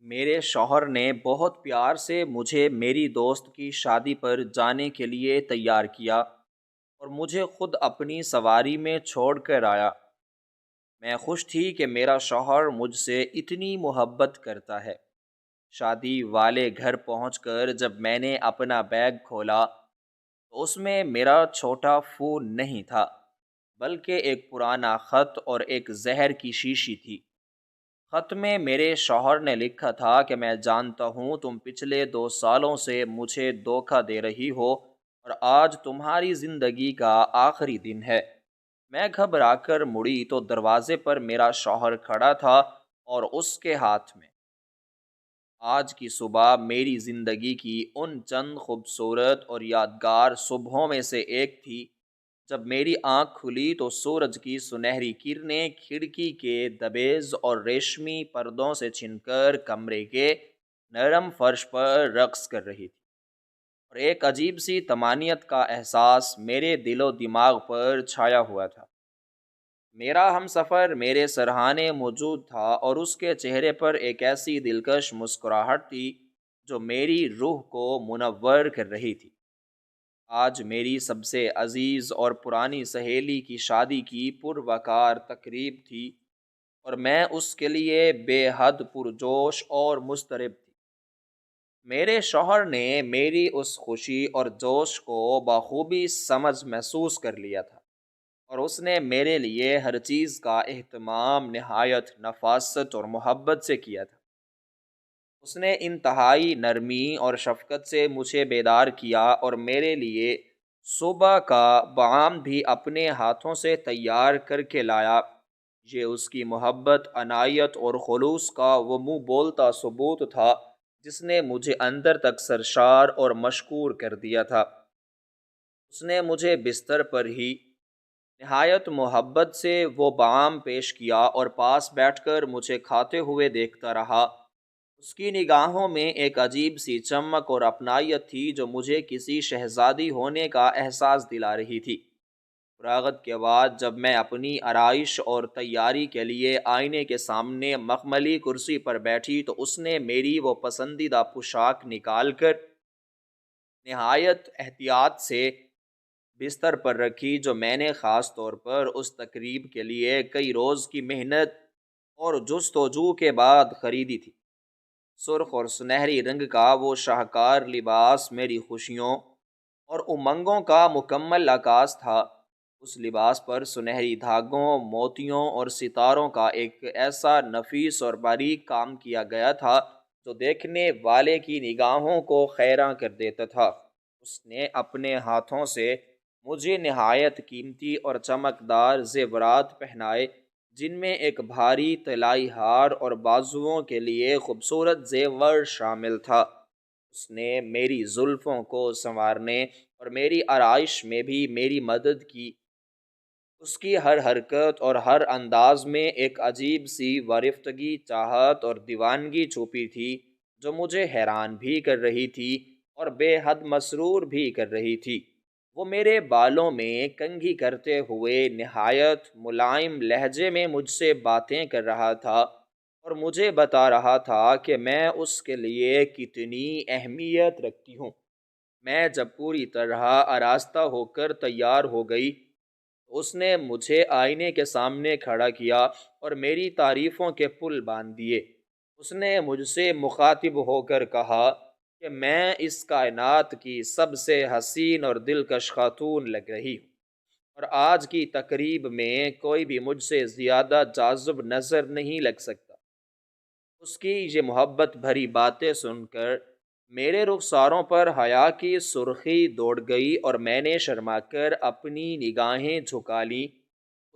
میرے شوہر نے بہت پیار سے مجھے میری دوست کی شادی پر جانے کے لیے تیار کیا اور مجھے خود اپنی سواری میں چھوڑ کر آیا۔ میں خوش تھی کہ میرا شوہر مجھ سے اتنی محبت کرتا ہے۔ شادی والے گھر پہنچ کر جب میں نے اپنا بیگ کھولا تو اس میں میرا چھوٹا فون نہیں تھا، بلکہ ایک پرانا خط اور ایک زہر کی شیشی تھی۔ خط میں میرے شوہر نے لکھا تھا کہ میں جانتا ہوں تم پچھلے 2 سالوں سے مجھے دھوکہ دے رہی ہو اور آج تمہاری زندگی کا آخری دن ہے۔ میں گھبرا کر مڑی تو دروازے پر میرا شوہر کھڑا تھا اور اس کے ہاتھ میں آج کی صبح میری زندگی کی ان چند خوبصورت اور یادگار صبحوں میں سے ایک تھی جب میری آنکھ کھلی تو سورج کی سنہری کرنیں کھڑکی کے دبیز اور ریشمی پردوں سے چھن کر کمرے کے نرم فرش پر رقص کر رہی تھی، اور ایک عجیب سی طمانینت کا احساس میرے دل و دماغ پر چھایا ہوا تھا۔ میرا ہم سفر میرے سرہانے موجود تھا اور اس کے چہرے پر ایک ایسی دلکش مسکراہٹ تھی جو میری روح کو منور کر رہی تھی۔ آج میری سب سے عزیز اور پرانی سہیلی کی شادی کی پروقار تقریب تھی اور میں اس کے لیے بے حد پرجوش اور مضطرب تھی۔ میرے شوہر نے میری اس خوشی اور جوش کو بخوبی سمجھ محسوس کر لیا تھا، اور اس نے میرے لیے ہر چیز کا اہتمام نہایت نفاست اور محبت سے کیا تھا۔ اس نے انتہائی نرمی اور شفقت سے مجھے بیدار کیا اور میرے لیے صبح کا بعام بھی اپنے ہاتھوں سے تیار کر کے لایا۔ یہ اس کی محبت، عنایت اور خلوص کا وہ منہ بولتا ثبوت تھا جس نے مجھے اندر تک سرشار اور مشکور کر دیا تھا۔ اس نے مجھے بستر پر ہی نہایت محبت سے وہ بعام پیش کیا اور پاس بیٹھ کر مجھے کھاتے ہوئے دیکھتا رہا۔ اس کی نگاہوں میں ایک عجیب سی چمک اور اپنائیت تھی جو مجھے کسی شہزادی ہونے کا احساس دلا رہی تھی۔ فراغت کے بعد جب میں اپنی آرائش اور تیاری کے لیے آئینے کے سامنے مخملی کرسی پر بیٹھی تو اس نے میری وہ پسندیدہ پوشاک نکال کر نہایت احتیاط سے بستر پر رکھی جو میں نے خاص طور پر اس تقریب کے لیے کئی روز کی محنت اور جستجو کے بعد خریدی تھی۔ سرخ اور سنہری رنگ کا وہ شاہکار لباس میری خوشیوں اور امنگوں کا مکمل عکاس تھا۔ اس لباس پر سنہری دھاگوں، موتیوں اور ستاروں کا ایک ایسا نفیس اور باریک کام کیا گیا تھا جو دیکھنے والے کی نگاہوں کو خیراں کر دیتا تھا۔ اس نے اپنے ہاتھوں سے مجھے نہایت قیمتی اور چمکدار زیورات پہنائے، جن میں ایک بھاری طلائی ہار اور بازوؤں کے لیے خوبصورت زیور شامل تھا۔ اس نے میری زلفوں کو سنوارنے اور میری آرائش میں بھی میری مدد کی۔ اس کی ہر حرکت اور ہر انداز میں ایک عجیب سی وارفتگی، چاہت اور دیوانگی چھپی تھی جو مجھے حیران بھی کر رہی تھی اور بے حد مسرور بھی کر رہی تھی۔ وہ میرے بالوں میں کنگھی کرتے ہوئے نہایت ملائم لہجے میں مجھ سے باتیں کر رہا تھا اور مجھے بتا رہا تھا کہ میں اس کے لیے کتنی اہمیت رکھتی ہوں۔ میں جب پوری طرح آراستہ ہو کر تیار ہو گئی تو اس نے مجھے آئینے کے سامنے کھڑا کیا اور میری تعریفوں کے پل باندھ دیے۔ اس نے مجھ سے مخاطب ہو کر کہا کہ میں اس کائنات کی سب سے حسین اور دلکش خاتون لگ رہی ہوں، اور آج کی تقریب میں کوئی بھی مجھ سے زیادہ جاذب نظر نہیں لگ سکتا۔ اس کی یہ محبت بھری باتیں سن کر میرے رخساروں پر حیا کی سرخی دوڑ گئی اور میں نے شرما کر اپنی نگاہیں جھکا لیں۔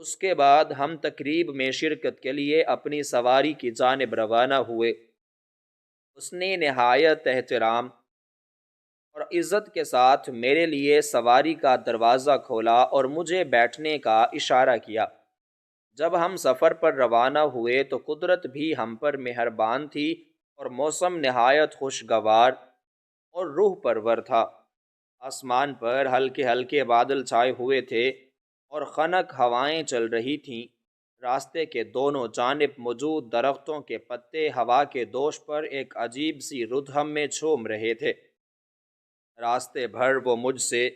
اس کے بعد ہم تقریب میں شرکت کے لیے اپنی سواری کی جانب روانہ ہوئے۔ اس نے نہایت احترام اور عزت کے ساتھ میرے لیے سواری کا دروازہ کھولا اور مجھے بیٹھنے کا اشارہ کیا۔ جب ہم سفر پر روانہ ہوئے تو قدرت بھی ہم پر مہربان تھی اور موسم نہایت خوشگوار اور روح پرور تھا۔ آسمان پر ہلکے ہلکے بادل چھائے ہوئے تھے اور خنک ہوائیں چل رہی تھیں۔ راستے کے دونوں جانب موجود درختوں کے پتے ہوا کے دوش پر ایک عجیب سی ردھم میں جھوم رہے تھے۔ راستے بھر وہ مجھ سے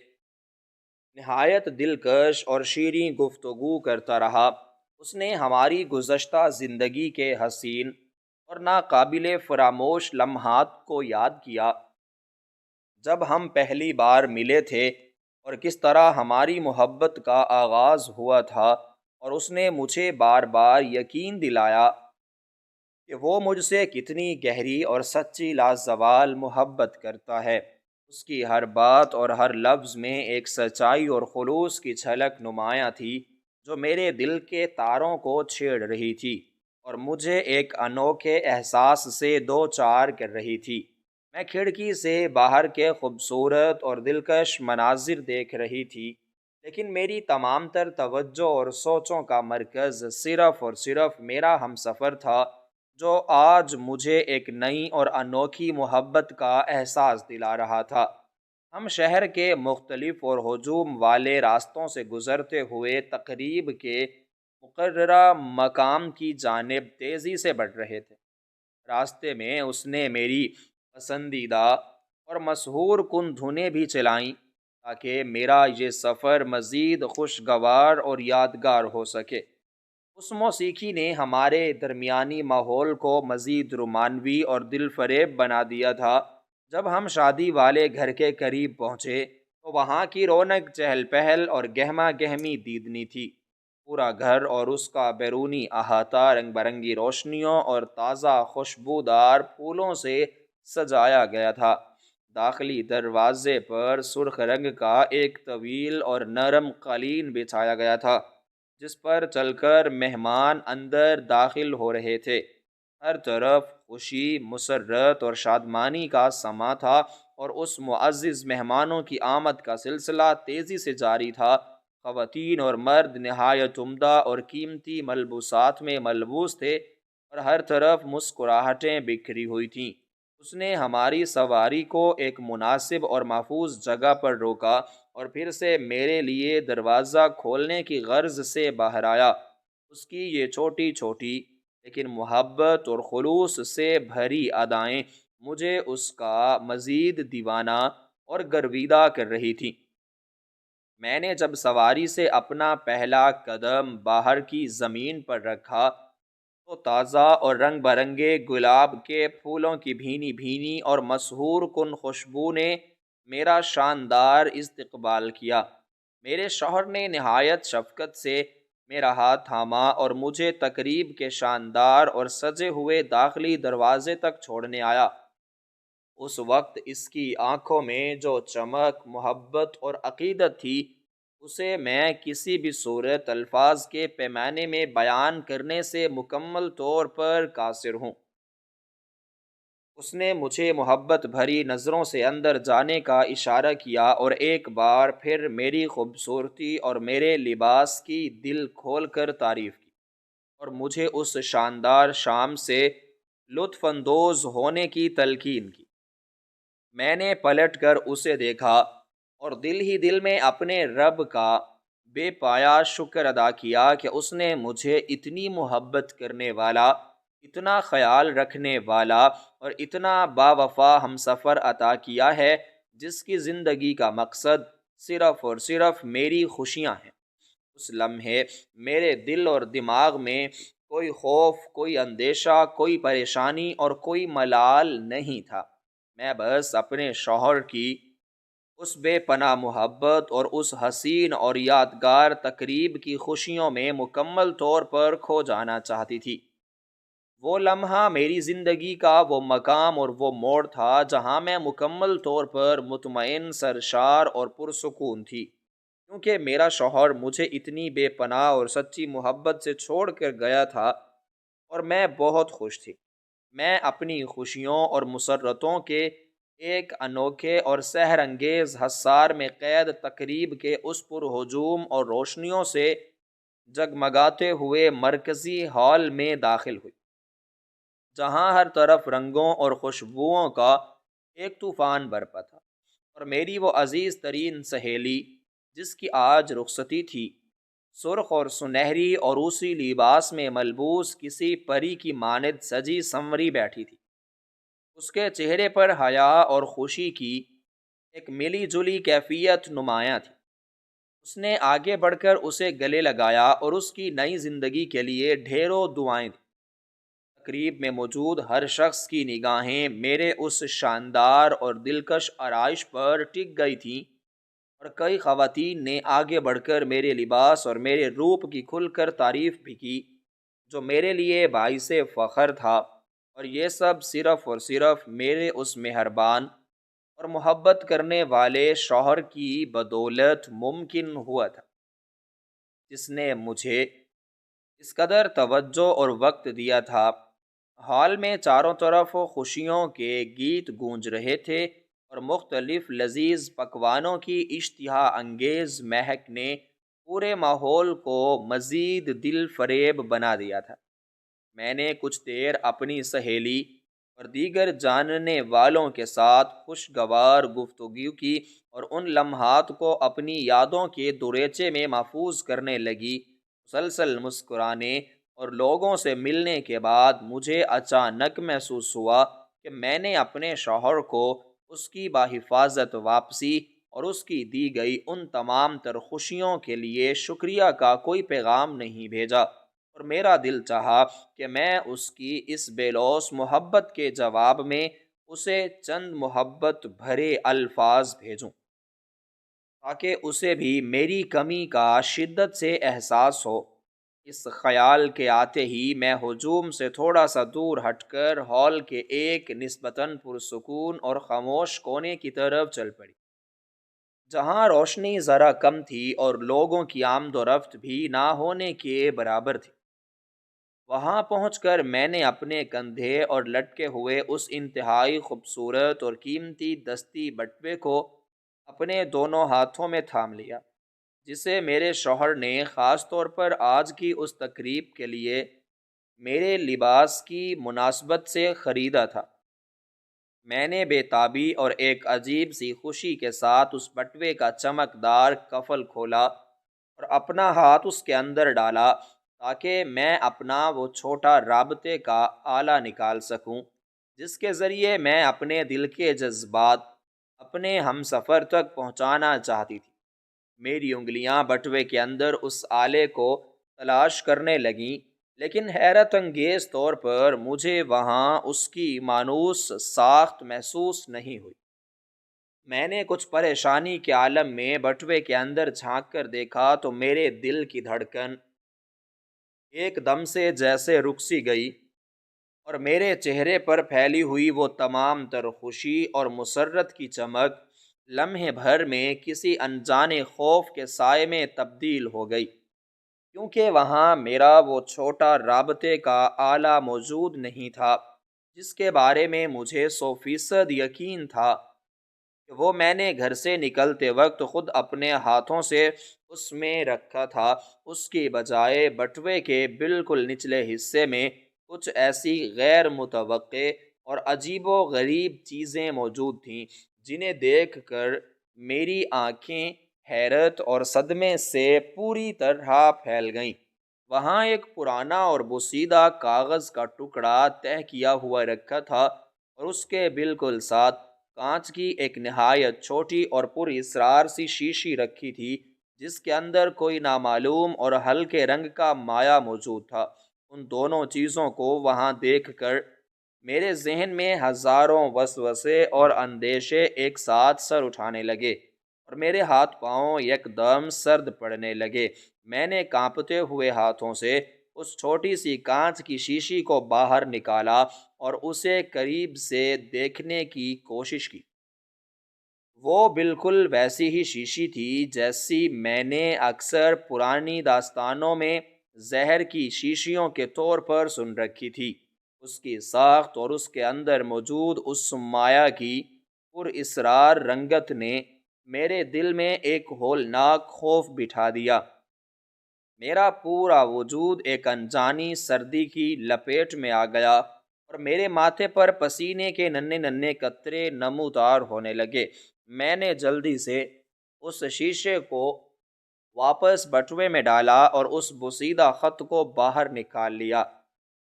نہایت دلکش اور شیریں گفتگو کرتا رہا۔ اس نے ہماری گزشتہ زندگی کے حسین اور ناقابل فراموش لمحات کو یاد کیا، جب ہم پہلی بار ملے تھے، اور کس طرح ہماری محبت کا آغاز ہوا تھا، اور اس نے مجھے بار بار یقین دلایا کہ وہ مجھ سے کتنی گہری اور سچی لازوال محبت کرتا ہے۔ اس کی ہر بات اور ہر لفظ میں ایک سچائی اور خلوص کی جھلک نمایاں تھی، جو میرے دل کے تاروں کو چھیڑ رہی تھی اور مجھے ایک انوکھے احساس سے دو چار کر رہی تھی۔ میں کھڑکی سے باہر کے خوبصورت اور دلکش مناظر دیکھ رہی تھی، لیکن میری تمام تر توجہ اور سوچوں کا مرکز صرف اور صرف میرا ہمسفر تھا، جو آج مجھے ایک نئی اور انوکھی محبت کا احساس دلا رہا تھا۔ ہم شہر کے مختلف اور ہجوم والے راستوں سے گزرتے ہوئے تقریب کے مقررہ مقام کی جانب تیزی سے بڑھ رہے تھے۔ راستے میں اس نے میری پسندیدہ اور مسحور کن دھنیں بھی چلائیں، تاکہ میرا یہ سفر مزید خوشگوار اور یادگار ہو سکے۔ اس موسیقی نے ہمارے درمیانی ماحول کو مزید رومانوی اور دل فریب بنا دیا تھا۔ جب ہم شادی والے گھر کے قریب پہنچے تو وہاں کی رونق چہل پہل اور گہما گہمی دیدنی تھی۔ پورا گھر اور اس کا بیرونی احاطہ رنگ برنگی روشنیوں اور تازہ خوشبودار پھولوں سے سجایا گیا تھا۔ داخلی دروازے پر سرخ رنگ کا ایک طویل اور نرم قالین بچھایا گیا تھا، جس پر چل کر مہمان اندر داخل ہو رہے تھے۔ ہر طرف خوشی، مسرت اور شادمانی کا سماں تھا، اور اس معزز مہمانوں کی آمد کا سلسلہ تیزی سے جاری تھا۔ خواتین اور مرد نہایت عمدہ اور قیمتی ملبوسات میں ملبوس تھے، اور ہر طرف مسکراہٹیں بکھری ہوئی تھیں۔ اس نے ہماری سواری کو ایک مناسب اور محفوظ جگہ پر روکا، اور پھر سے میرے لیے دروازہ کھولنے کی غرض سے باہر آیا۔ اس کی یہ چھوٹی چھوٹی لیکن محبت اور خلوص سے بھری ادائیں مجھے اس کا مزید دیوانہ اور گرویدہ کر رہی تھیں۔ میں نے جب سواری سے اپنا پہلا قدم باہر کی زمین پر رکھا تو تازہ اور رنگ برنگے گلاب کے پھولوں کی بھینی بھینی اور مسحور کن خوشبو نے میرا شاندار استقبال کیا۔ میرے شوہر نے نہایت شفقت سے میرا ہاتھ تھاما اور مجھے تقریب کے شاندار اور سجے ہوئے داخلی دروازے تک چھوڑنے آیا۔ اس وقت اس کی آنکھوں میں جو چمک، محبت اور عقیدت تھی، اسے میں کسی بھی صورت الفاظ کے پیمانے میں بیان کرنے سے مکمل طور پر قاصر ہوں۔ اس نے مجھے محبت بھری نظروں سے اندر جانے کا اشارہ کیا، اور ایک بار پھر میری خوبصورتی اور میرے لباس کی دل کھول کر تعریف کی، اور مجھے اس شاندار شام سے لطف اندوز ہونے کی تلقین کی۔ میں نے پلٹ کر اسے دیکھا اور دل ہی دل میں اپنے رب کا بے پایا شکر ادا کیا کہ اس نے مجھے اتنی محبت کرنے والا، اتنا خیال رکھنے والا اور اتنا باوفا ہمسفر عطا کیا ہے، جس کی زندگی کا مقصد صرف اور صرف میری خوشیاں ہیں۔ اس لمحے میرے دل اور دماغ میں کوئی خوف، کوئی اندیشہ، کوئی پریشانی اور کوئی ملال نہیں تھا۔ میں بس اپنے شوہر کی اس بے پناہ محبت اور اس حسین اور یادگار تقریب کی خوشیوں میں مکمل طور پر کھو جانا چاہتی تھی۔ وہ لمحہ میری زندگی کا وہ مقام اور وہ موڑ تھا جہاں میں مکمل طور پر مطمئن، سرشار اور پرسکون تھی، کیونکہ میرا شوہر مجھے اتنی بے پناہ اور سچی محبت سے چھوڑ کر گیا تھا، اور میں بہت خوش تھی۔ میں اپنی خوشیوں اور مسرتوں کے ایک انوکھے اور سحر انگیز حصار میں قید تقریب کے اس پرہجوم اور روشنیوں سے جگمگاتے ہوئے مرکزی ہال میں داخل ہوئی، جہاں ہر طرف رنگوں اور خوشبوؤں کا ایک طوفان برپا تھا، اور میری وہ عزیز ترین سہیلی، جس کی آج رخصتی تھی، سرخ اور سنہری اور اسی لباس میں ملبوس کسی پری کی مانند سجی سنوری بیٹھی تھی۔ اس کے چہرے پر حیا اور خوشی کی ایک ملی جلی کیفیت نمایاں تھی۔ اس نے آگے بڑھ کر اسے گلے لگایا اور اس کی نئی زندگی کے لیے ڈھیروں دعائیں دیں۔ تقریب میں موجود ہر شخص کی نگاہیں میرے اس شاندار اور دلکش آرائش پر ٹک گئی تھیں، اور کئی خواتین نے آگے بڑھ کر میرے لباس اور میرے روپ کی کھل کر تعریف بھی کی، جو میرے لیے باعث فخر تھا، اور یہ سب صرف اور صرف میرے اس مہربان اور محبت کرنے والے شوہر کی بدولت ممکن ہوا تھا، جس نے مجھے اس قدر توجہ اور وقت دیا تھا۔ ہال میں چاروں طرف خوشیوں کے گیت گونج رہے تھے، اور مختلف لذیذ پکوانوں کی اشتہا انگیز مہک نے پورے ماحول کو مزید دل فریب بنا دیا تھا۔ میں نے کچھ دیر اپنی سہیلی اور دیگر جاننے والوں کے ساتھ خوشگوار گفتگو کی، اور ان لمحات کو اپنی یادوں کے دریچے میں محفوظ کرنے لگی۔ مسلسل مسکرانے اور لوگوں سے ملنے کے بعد مجھے اچانک محسوس ہوا کہ میں نے اپنے شوہر کو اس کی بحفاظت واپسی اور اس کی دی گئی ان تمام تر خوشیوں کے لیے شکریہ کا کوئی پیغام نہیں بھیجا، اور میرا دل چاہا کہ میں اس کی اس بے لوث محبت کے جواب میں اسے چند محبت بھرے الفاظ بھیجوں، تاکہ اسے بھی میری کمی کا شدت سے احساس ہو۔ اس خیال کے آتے ہی میں ہجوم سے تھوڑا سا دور ہٹ کر ہال کے ایک نسبتاً پرسکون اور خاموش کونے کی طرف چل پڑی، جہاں روشنی ذرا کم تھی اور لوگوں کی آمد و رفت بھی نہ ہونے کے برابر تھی۔ وہاں پہنچ کر میں نے اپنے کندھے اور لٹکے ہوئے اس انتہائی خوبصورت اور قیمتی دستی بٹوے کو اپنے دونوں ہاتھوں میں تھام لیا، جسے میرے شوہر نے خاص طور پر آج کی اس تقریب کے لیے میرے لباس کی مناسبت سے خریدا تھا۔ میں نے بے تابی اور ایک عجیب سی خوشی کے ساتھ اس بٹوے کا چمکدار کفل کھولا اور اپنا ہاتھ اس کے اندر ڈالا، تاکہ میں اپنا وہ چھوٹا رابطے کا آلہ نکال سکوں، جس کے ذریعے میں اپنے دل کے جذبات اپنے ہم سفر تک پہنچانا چاہتی تھی۔ میری انگلیاں بٹوے کے اندر اس آلے کو تلاش کرنے لگیں، لیکن حیرت انگیز طور پر مجھے وہاں اس کی مانوس ساخت محسوس نہیں ہوئی۔ میں نے کچھ پریشانی کے عالم میں بٹوے کے اندر جھانک کر دیکھا تو میرے دل کی دھڑکن ایک دم سے جیسے رک سی گئی، اور میرے چہرے پر پھیلی ہوئی وہ تمام تر خوشی اور مسرت کی چمک لمحے بھر میں کسی انجانے خوف کے سائے میں تبدیل ہو گئی، کیونکہ وہاں میرا وہ چھوٹا رابطے کا آلہ موجود نہیں تھا، جس کے بارے میں مجھے 100% یقین تھا کہ وہ میں نے گھر سے نکلتے وقت خود اپنے ہاتھوں سے اس میں رکھا تھا۔ اس کی بجائے بٹوے کے بالکل نچلے حصے میں کچھ ایسی غیر متوقع اور عجیب و غریب چیزیں موجود تھیں، جنہیں دیکھ کر میری آنکھیں حیرت اور صدمے سے پوری طرح پھیل گئیں۔ وہاں ایک پرانا اور بوسیدہ کاغذ کا ٹکڑا تہہ کیا ہوا رکھا تھا، اور اس کے بالکل ساتھ کانچ کی ایک نہایت چھوٹی اور پر اسرار سی شیشی رکھی تھی، جس کے اندر کوئی نامعلوم اور ہلکے رنگ کا مایع موجود تھا۔ ان دونوں چیزوں کو وہاں دیکھ کر میرے ذہن میں ہزاروں وسوسے اور اندیشے ایک ساتھ سر اٹھانے لگے، اور میرے ہاتھ پاؤں یک دم سرد پڑنے لگے۔ میں نے کانپتے ہوئے ہاتھوں سے اس چھوٹی سی کانچ کی شیشی کو باہر نکالا اور اسے قریب سے دیکھنے کی کوشش کی۔ وہ بالکل ویسی ہی شیشی تھی جیسی میں نے اکثر پرانی داستانوں میں زہر کی شیشیوں کے طور پر سن رکھی تھی۔ اس کی ساخت اور اس کے اندر موجود اس مایع کی پر اسرار رنگت نے میرے دل میں ایک ہولناک خوف بٹھا دیا۔ میرا پورا وجود ایک انجانی سردی کی لپیٹ میں آ گیا، اور میرے ماتھے پر پسینے کے ننھے ننھے قطرے نمودار ہونے لگے۔ میں نے جلدی سے اس شیشے کو واپس بٹوے میں ڈالا اور اس بوسیدہ خط کو باہر نکال لیا۔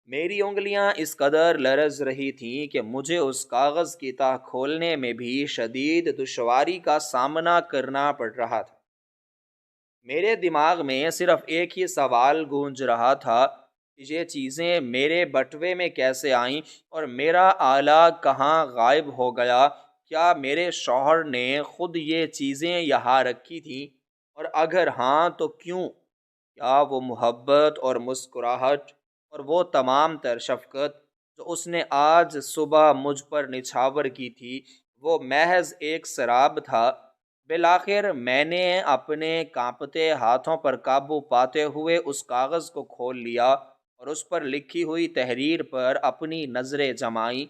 میری انگلیاں اس قدر لرز رہی تھیں کہ مجھے اس کاغذ کی تہ کھولنے میں بھی شدید دشواری کا سامنا کرنا پڑ رہا تھا۔ میرے دماغ میں صرف ایک ہی سوال گونج رہا تھا کہ یہ چیزیں میرے بٹوے میں کیسے آئیں اور میرا آلہ کہاں غائب ہو گیا؟ کیا میرے شوہر نے خود یہ چیزیں یہاں رکھی تھیں؟ اور اگر ہاں تو کیوں؟ کیا وہ محبت اور مسکراہٹ اور وہ تمام تر شفقت جو اس نے آج صبح مجھ پر نچھاور کی تھی وہ محض ایک سراب تھا؟ بالآخر میں نے اپنے کانپتے ہاتھوں پر قابو پاتے ہوئے اس کاغذ کو کھول لیا اور اس پر لکھی ہوئی تحریر پر اپنی نظریں جمائیں۔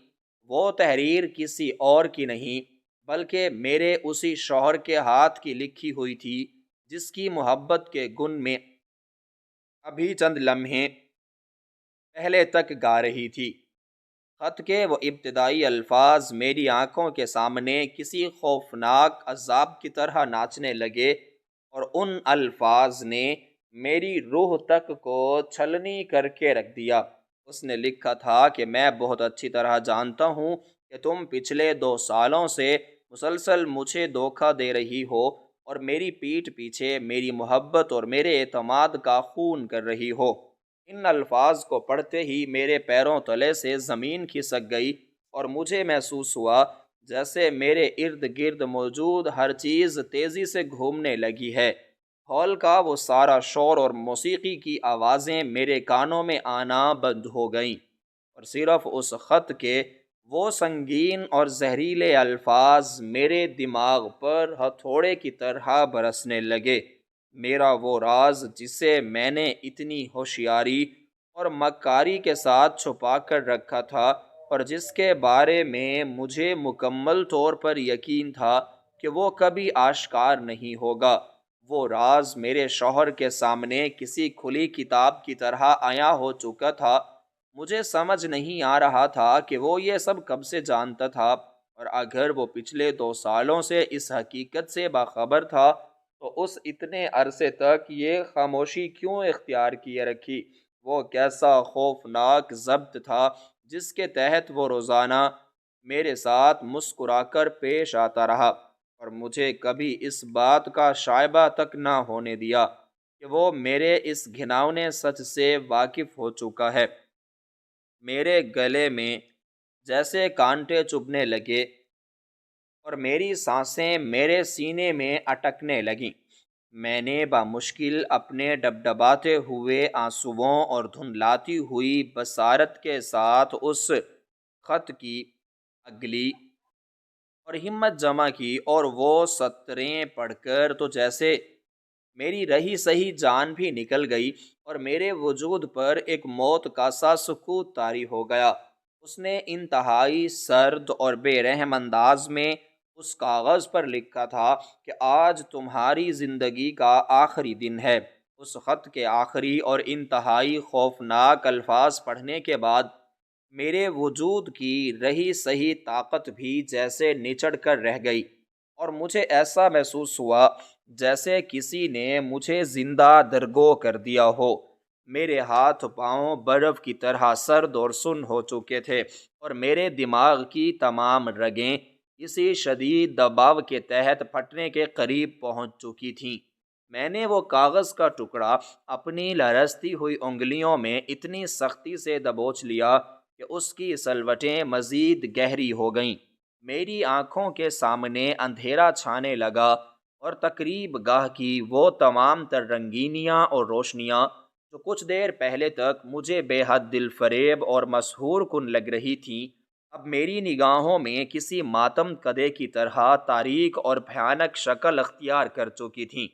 وہ تحریر کسی اور کی نہیں بلکہ میرے اسی شوہر کے ہاتھ کی لکھی ہوئی تھی جس کی محبت کے گن میں ابھی چند لمحے پہلے تک گا رہی تھی۔ خط کے وہ ابتدائی الفاظ میری آنکھوں کے سامنے کسی خوفناک عذاب کی طرح ناچنے لگے اور ان الفاظ نے میری روح تک کو چھلنی کر کے رکھ دیا۔ اس نے لکھا تھا کہ میں بہت اچھی طرح جانتا ہوں کہ تم پچھلے 2 سالوں سے مسلسل مجھے دھوکہ دے رہی ہو اور میری پیٹھ پیچھے میری محبت اور میرے اعتماد کا خون کر رہی ہو۔ ان الفاظ کو پڑھتے ہی میرے پیروں تلے سے زمین کھسک گئی اور مجھے محسوس ہوا جیسے میرے ارد گرد موجود ہر چیز تیزی سے گھومنے لگی ہے۔ ہال کا وہ سارا شور اور موسیقی کی آوازیں میرے کانوں میں آنا بند ہو گئیں اور صرف اس خط کے وہ سنگین اور زہریلے الفاظ میرے دماغ پر ہتھوڑے کی طرح برسنے لگے۔ میرا وہ راز جسے میں نے اتنی ہوشیاری اور مکاری کے ساتھ چھپا کر رکھا تھا اور جس کے بارے میں مجھے مکمل طور پر یقین تھا کہ وہ کبھی آشکار نہیں ہوگا، وہ راز میرے شوہر کے سامنے کسی کھلی کتاب کی طرح عیاں ہو چکا تھا۔ مجھے سمجھ نہیں آ رہا تھا کہ وہ یہ سب کب سے جانتا تھا، اور اگر وہ پچھلے 2 سالوں سے اس حقیقت سے باخبر تھا تو اس اتنے عرصے تک یہ خاموشی کیوں اختیار کیے رکھی؟ وہ کیسا خوفناک ضبط تھا جس کے تحت وہ روزانہ میرے ساتھ مسکرا کر پیش آتا رہا اور مجھے کبھی اس بات کا شائبہ تک نہ ہونے دیا کہ وہ میرے اس گھناؤنے سچ سے واقف ہو چکا ہے۔ میرے گلے میں جیسے کانٹے چبھنے لگے اور میری سانسیں میرے سینے میں اٹکنے لگیں۔ میں نے بامشکل اپنے ڈبڈباتے ہوئے آنسوؤں اور دھندلاتی ہوئی بصارت کے ساتھ اس خط کی اگلی اور ہمت جمع کی اور وہ سطریں پڑھ کر تو جیسے میری رہی سہی جان بھی نکل گئی اور میرے وجود پر ایک موت کا سا سکوت طاری ہو گیا۔ اس نے انتہائی سرد اور بے رحم انداز میں اس کاغذ پر لکھا تھا کہ آج تمہاری زندگی کا آخری دن ہے۔ اس خط کے آخری اور انتہائی خوفناک الفاظ پڑھنے کے بعد میرے وجود کی رہی سہی طاقت بھی جیسے نچڑ کر رہ گئی اور مجھے ایسا محسوس ہوا جیسے کسی نے مجھے زندہ درگو کر دیا ہو۔ میرے ہاتھ پاؤں برف کی طرح سرد اور سن ہو چکے تھے اور میرے دماغ کی تمام رگیں کسی شدید دباؤ کے تحت پھٹنے کے قریب پہنچ چکی تھیں۔ میں نے وہ کاغذ کا ٹکڑا اپنی لرزتی ہوئی انگلیوں میں اتنی سختی سے دبوچ لیا کہ اس کی سلوٹیں مزید گہری ہو گئیں۔ میری آنکھوں کے سامنے اندھیرا چھانے لگا اور تقریب گاہ کی وہ تمام تر رنگینیاں اور روشنیاں جو کچھ دیر پہلے تک مجھے بے حد دل فریب اور مسحور کن لگ رہی تھیں اب میری نگاہوں میں کسی ماتم کدے کی طرح تاریک اور بھیانک شکل اختیار کر چکی تھیں۔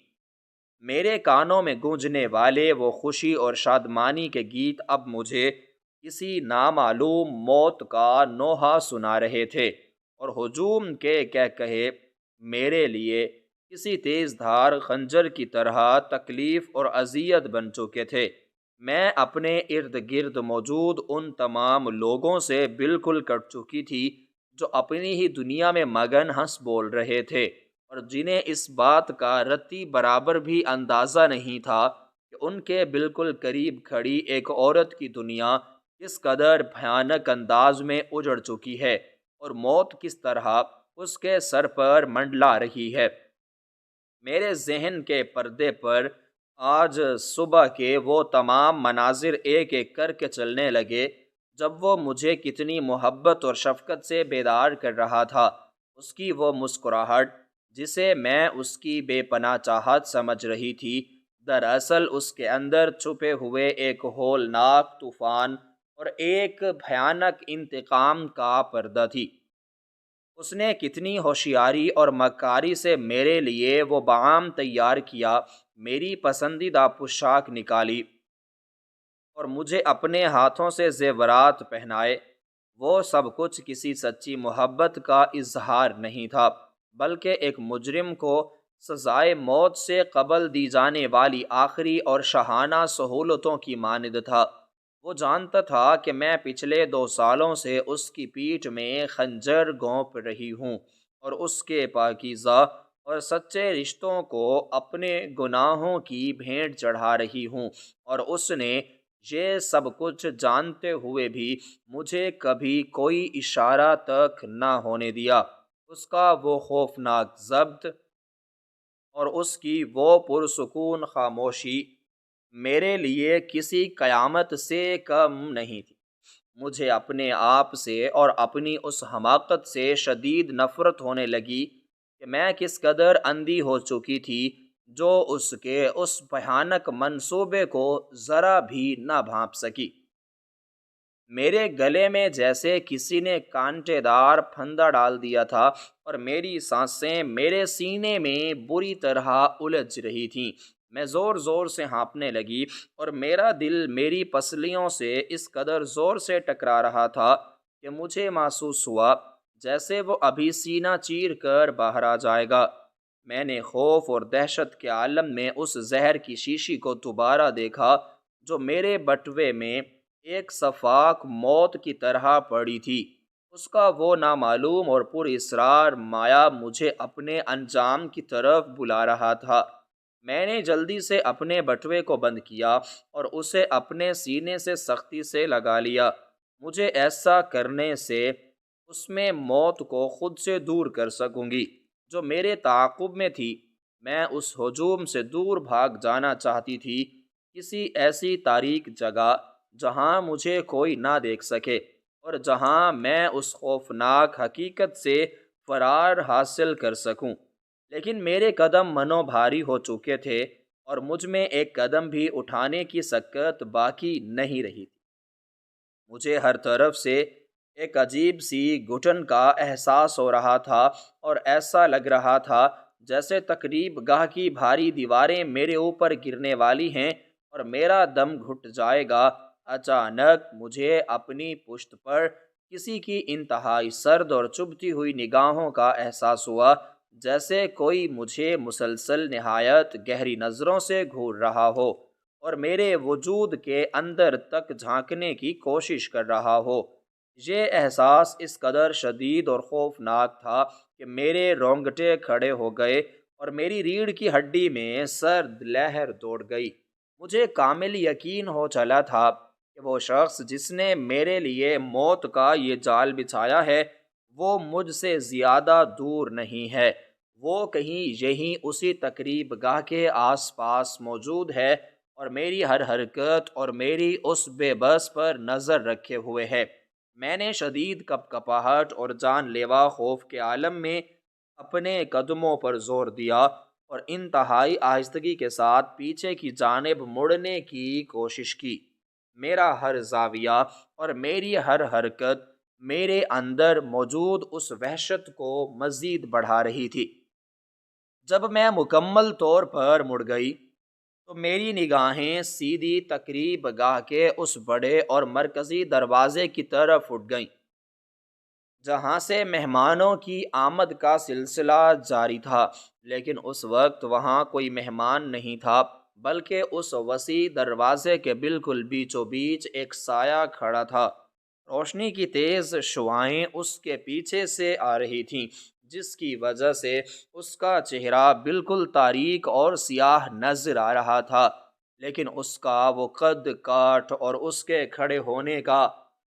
میرے کانوں میں گونجنے والے وہ خوشی اور شادمانی کے گیت اب مجھے کسی نامعلوم موت کا نوحہ سنا رہے تھے اور ہجوم کے کہے میرے لیے کسی تیز دھار خنجر کی طرح تکلیف اور اذیت بن چکے تھے۔ میں اپنے ارد گرد موجود ان تمام لوگوں سے بالکل کٹ چکی تھی جو اپنی ہی دنیا میں مگن ہنس بول رہے تھے اور جنہیں اس بات کا رتی برابر بھی اندازہ نہیں تھا کہ ان کے بالکل قریب کھڑی ایک عورت کی دنیا کس قدر بھیانک انداز میں اجڑ چکی ہے اور موت کس طرح اس کے سر پر منڈلا رہی ہے۔ میرے ذہن کے پردے پر آج صبح کے وہ تمام مناظر ایک ایک کر کے چلنے لگے جب وہ مجھے کتنی محبت اور شفقت سے بیدار کر رہا تھا۔ اس کی وہ مسکراہٹ جسے میں اس کی بے پناہ چاہت سمجھ رہی تھی، دراصل اس کے اندر چھپے ہوئے ایک ہولناک طوفان اور ایک بھیانک انتقام کا پردہ تھی۔ اس نے کتنی ہوشیاری اور مکاری سے میرے لیے وہ بام تیار کیا، میری پسندیدہ پوشاک نکالی اور مجھے اپنے ہاتھوں سے زیورات پہنائے۔ وہ سب کچھ کسی سچی محبت کا اظہار نہیں تھا، بلکہ ایک مجرم کو سزائے موت سے قبل دی جانے والی آخری اور شاہانہ سہولتوں کی مانند تھا۔ وہ جانتا تھا کہ میں پچھلے 2 سالوں سے اس کی پیٹھ میں خنجر گھونپ رہی ہوں اور اس کے پاکیزہ اور سچے رشتوں کو اپنے گناہوں کی بھینٹ چڑھا رہی ہوں، اور اس نے یہ سب کچھ جانتے ہوئے بھی مجھے کبھی کوئی اشارہ تک نہ ہونے دیا۔ اس کا وہ خوفناک ضبط اور اس کی وہ پرسکون خاموشی میرے لیے کسی قیامت سے کم نہیں تھی۔ مجھے اپنے آپ سے اور اپنی اس حماقت سے شدید نفرت ہونے لگی کہ میں کس قدر اندھی ہو چکی تھی جو اس کے اس بھیانک منصوبے کو ذرا بھی نہ بھانپ سکی۔ میرے گلے میں جیسے کسی نے کانٹے دار پھندا ڈال دیا تھا اور میری سانسیں میرے سینے میں بری طرح الجھ رہی تھیں۔ میں زور زور سے ہانپنے لگی اور میرا دل میری پسلیوں سے اس قدر زور سے ٹکرا رہا تھا کہ مجھے محسوس ہوا جیسے وہ ابھی سینہ چیر کر باہر آ جائے گا۔ میں نے خوف اور دہشت کے عالم میں اس زہر کی شیشی کو دوبارہ دیکھا جو میرے بٹوے میں ایک شفاق موت کی طرح پڑی تھی۔ اس کا وہ نامعلوم اور پر اسرار مایا مجھے اپنے انجام کی طرف بلا رہا تھا۔ میں نے جلدی سے اپنے بٹوے کو بند کیا اور اسے اپنے سینے سے سختی سے لگا لیا۔ مجھے ایسا کرنے سے اس میں موت کو خود سے دور کر سکوں گی جو میرے تعاقب میں تھی۔ میں اس ہجوم سے دور بھاگ جانا چاہتی تھی، کسی ایسی تاریک جگہ جہاں مجھے کوئی نہ دیکھ سکے اور جہاں میں اس خوفناک حقیقت سے فرار حاصل کر سکوں۔ لیکن میرے قدم منو بھاری ہو چکے تھے اور مجھ میں ایک قدم بھی اٹھانے کی سکت باقی نہیں رہی تھی۔ مجھے ہر طرف سے ایک عجیب سی گھٹن کا احساس ہو رہا تھا اور ایسا لگ رہا تھا جیسے تقریب گاہ کی بھاری دیواریں میرے اوپر گرنے والی ہیں اور میرا دم گھٹ جائے گا۔ اچانک مجھے اپنی پشت پر کسی کی انتہائی سرد اور چبھتی ہوئی نگاہوں کا احساس ہوا، جیسے کوئی مجھے مسلسل نہایت گہری نظروں سے گھور رہا ہو اور میرے وجود کے اندر تک جھانکنے کی کوشش کر رہا ہو۔ یہ احساس اس قدر شدید اور خوفناک تھا کہ میرے رونگٹے کھڑے ہو گئے اور میری ریڑھ کی ہڈی میں سرد لہر دوڑ گئی۔ مجھے کامل یقین ہو چلا تھا کہ وہ شخص جس نے میرے لیے موت کا یہ جال بچھایا ہے وہ مجھ سے زیادہ دور نہیں ہے، وہ کہیں یہیں اسی تقریب گاہ کے آس پاس موجود ہے اور میری ہر حرکت اور میری اس بے بس پر نظر رکھے ہوئے ہے۔ میں نے شدید کپکپاہٹ اور جان لیوا خوف کے عالم میں اپنے قدموں پر زور دیا اور انتہائی آہستگی کے ساتھ پیچھے کی جانب مڑنے کی کوشش کی۔ میرا ہر زاویہ اور میری ہر حرکت میرے اندر موجود اس وحشت کو مزید بڑھا رہی تھی۔ جب میں مکمل طور پر مڑ گئی تو میری نگاہیں سیدھی تقریب گاہ کے اس بڑے اور مرکزی دروازے کی طرف اٹھ گئیں جہاں سے مہمانوں کی آمد کا سلسلہ جاری تھا، لیکن اس وقت وہاں کوئی مہمان نہیں تھا، بلکہ اس وسیع دروازے کے بالکل بیچوں بیچ ایک سایہ کھڑا تھا۔ روشنی کی تیز شعاعیں اس کے پیچھے سے آ رہی تھیں جس کی وجہ سے اس کا چہرہ بالکل تاریک اور سیاہ نظر آ رہا تھا، لیکن اس کا وہ قد کاٹ اور اس کے کھڑے ہونے کا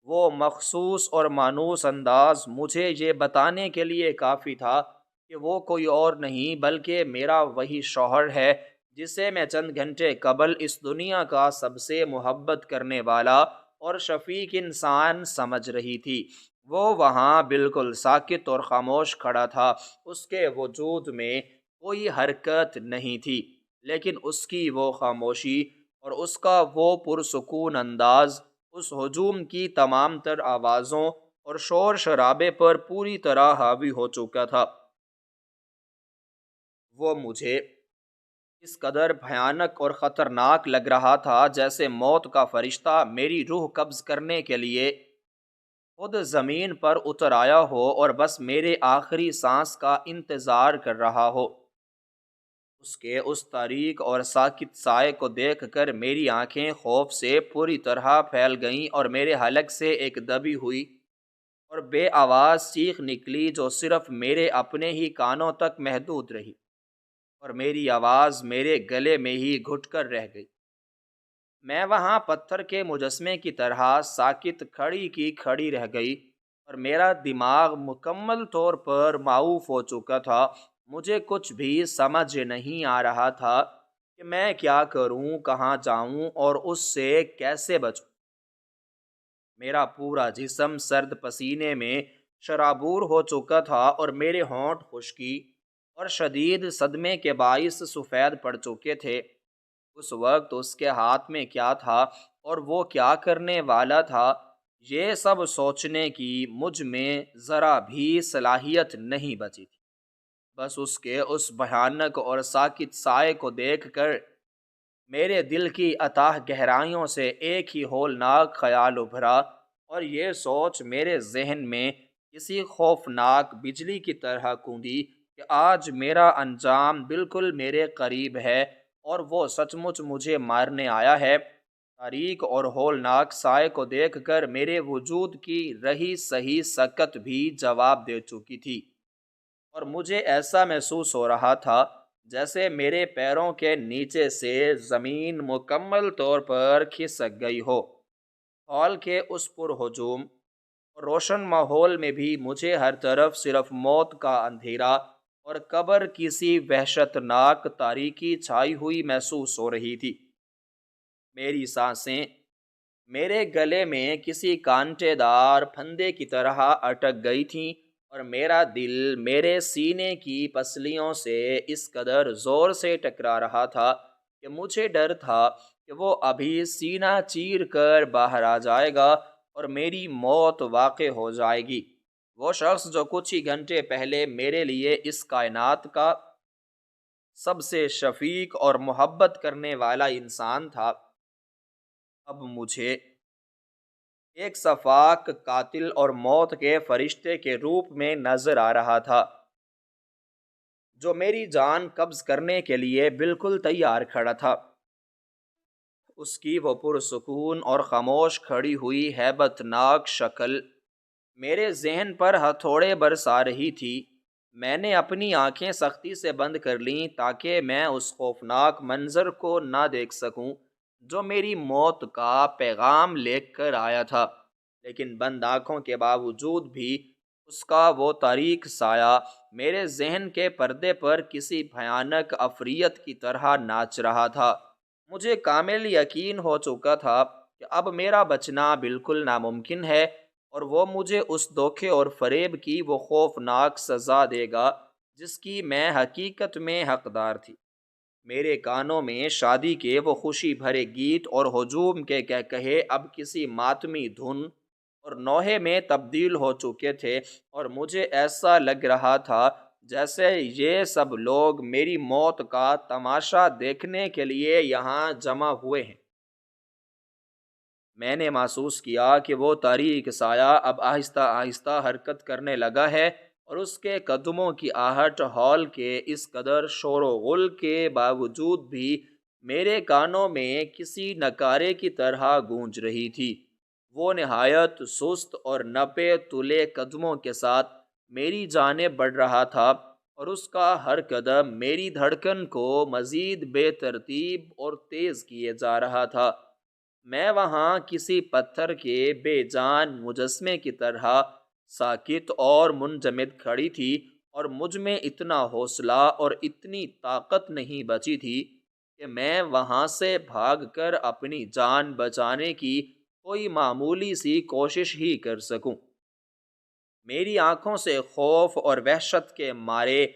وہ مخصوص اور مانوس انداز مجھے یہ بتانے کے لیے کافی تھا کہ وہ کوئی اور نہیں بلکہ میرا وہی شوہر ہے جسے میں چند گھنٹے قبل اس دنیا کا سب سے محبت کرنے والا اور شفیق انسان سمجھ رہی تھی۔ وہ وہاں بالکل ساکت اور خاموش کھڑا تھا، اس کے وجود میں کوئی حرکت نہیں تھی، لیکن اس کی وہ خاموشی اور اس کا وہ پرسکون انداز اس ہجوم کی تمام تر آوازوں اور شور شرابے پر پوری طرح حاوی ہو چکا تھا۔ وہ مجھے اس قدر بھیانک اور خطرناک لگ رہا تھا جیسے موت کا فرشتہ میری روح قبض کرنے کے لیے خود زمین پر اتر آیا ہو اور بس میرے آخری سانس کا انتظار کر رہا ہو۔ اس کے اس تاریک اور ساکت سائے کو دیکھ کر میری آنکھیں خوف سے پوری طرح پھیل گئیں اور میرے حلق سے ایک دبی ہوئی اور بے آواز چیخ نکلی جو صرف میرے اپنے ہی کانوں تک محدود رہی، اور میری آواز میرے گلے میں ہی گھٹ کر رہ گئی۔ میں وہاں پتھر کے مجسمے کی طرح ساکت کھڑی کی کھڑی رہ گئی، اور میرا دماغ مکمل طور پر معوف ہو چکا تھا۔ مجھے کچھ بھی سمجھ نہیں آ رہا تھا کہ میں کیا کروں، کہاں جاؤں اور اس سے کیسے بچوں۔ میرا پورا جسم سرد پسینے میں شرابور ہو چکا تھا اور میرے ہونٹ خشکی اور شدید صدمے کے باعث سفید پڑ چکے تھے۔ اس وقت اس کے ہاتھ میں کیا تھا اور وہ کیا کرنے والا تھا، یہ سب سوچنے کی مجھ میں ذرا بھی صلاحیت نہیں بچی تھی۔ بس اس کے اس بھیانک اور ساکت سائے کو دیکھ کر میرے دل کی اتاہ گہرائیوں سے ایک ہی ہولناک خیال ابھرا، اور یہ سوچ میرے ذہن میں کسی خوفناک بجلی کی طرح گونجی کہ آج میرا انجام بالکل میرے قریب ہے اور وہ سچ مچ مجھے مارنے آیا ہے۔ تاریک اور ہولناک سائے کو دیکھ کر میرے وجود کی رہی صحیح سکت بھی جواب دے چکی تھی، اور مجھے ایسا محسوس ہو رہا تھا جیسے میرے پیروں کے نیچے سے زمین مکمل طور پر کھسک گئی ہو۔ ہال کے اس پرہجوم اور روشن ماحول میں بھی مجھے ہر طرف صرف موت کا اندھیرا اور قبر کسی وحشت ناک تاریکی چھائی ہوئی محسوس ہو رہی تھی۔ میری سانسیں میرے گلے میں کسی کانٹے دار پھندے کی طرح اٹک گئی تھیں، اور میرا دل میرے سینے کی پسلیوں سے اس قدر زور سے ٹکرا رہا تھا کہ مجھے ڈر تھا کہ وہ ابھی سینہ چیر کر باہر آ جائے گا اور میری موت واقع ہو جائے گی۔ وہ شخص جو کچھ ہی گھنٹے پہلے میرے لیے اس کائنات کا سب سے شفیق اور محبت کرنے والا انسان تھا، اب مجھے ایک شفاق قاتل اور موت کے فرشتے کے روپ میں نظر آ رہا تھا، جو میری جان قبض کرنے کے لیے بالکل تیار کھڑا تھا۔ اس کی وہ پرسکون اور خاموش کھڑی ہوئی ہیبت ناک شکل میرے ذہن پر ہتھوڑے برسا رہی تھی۔ میں نے اپنی آنکھیں سختی سے بند کر لیں تاکہ میں اس خوفناک منظر کو نہ دیکھ سکوں جو میری موت کا پیغام لے کر آیا تھا، لیکن بند آنکھوں کے باوجود بھی اس کا وہ تاریک سایہ میرے ذہن کے پردے پر کسی بھیانک عفریت کی طرح ناچ رہا تھا۔ مجھے کامل یقین ہو چکا تھا کہ اب میرا بچنا بالکل ناممکن ہے، اور وہ مجھے اس دھوکے اور فریب کی وہ خوفناک سزا دے گا جس کی میں حقیقت میں حقدار تھی۔ میرے کانوں میں شادی کے وہ خوشی بھرے گیت اور ہجوم کے کہے اب کسی ماتمی دھن اور نوحے میں تبدیل ہو چکے تھے، اور مجھے ایسا لگ رہا تھا جیسے یہ سب لوگ میری موت کا تماشا دیکھنے کے لیے یہاں جمع ہوئے ہیں۔ میں نے محسوس کیا کہ وہ تاریک سایہ اب آہستہ آہستہ حرکت کرنے لگا ہے، اور اس کے قدموں کی آہٹ ہال کے اس قدر شور و غل کے باوجود بھی میرے کانوں میں کسی نکارے کی طرح گونج رہی تھی۔ وہ نہایت سست اور نپے تلے قدموں کے ساتھ میری جانب بڑھ رہا تھا اور اس کا ہر قدم میری دھڑکن کو مزید بے ترتیب اور تیز کیے جا رہا تھا۔ میں وہاں کسی پتھر کے بے جان مجسمے کی طرح ساکت اور منجمد کھڑی تھی، اور مجھ میں اتنا حوصلہ اور اتنی طاقت نہیں بچی تھی کہ میں وہاں سے بھاگ کر اپنی جان بچانے کی کوئی معمولی سی کوشش ہی کر سکوں۔ میری آنکھوں سے خوف اور وحشت کے مارے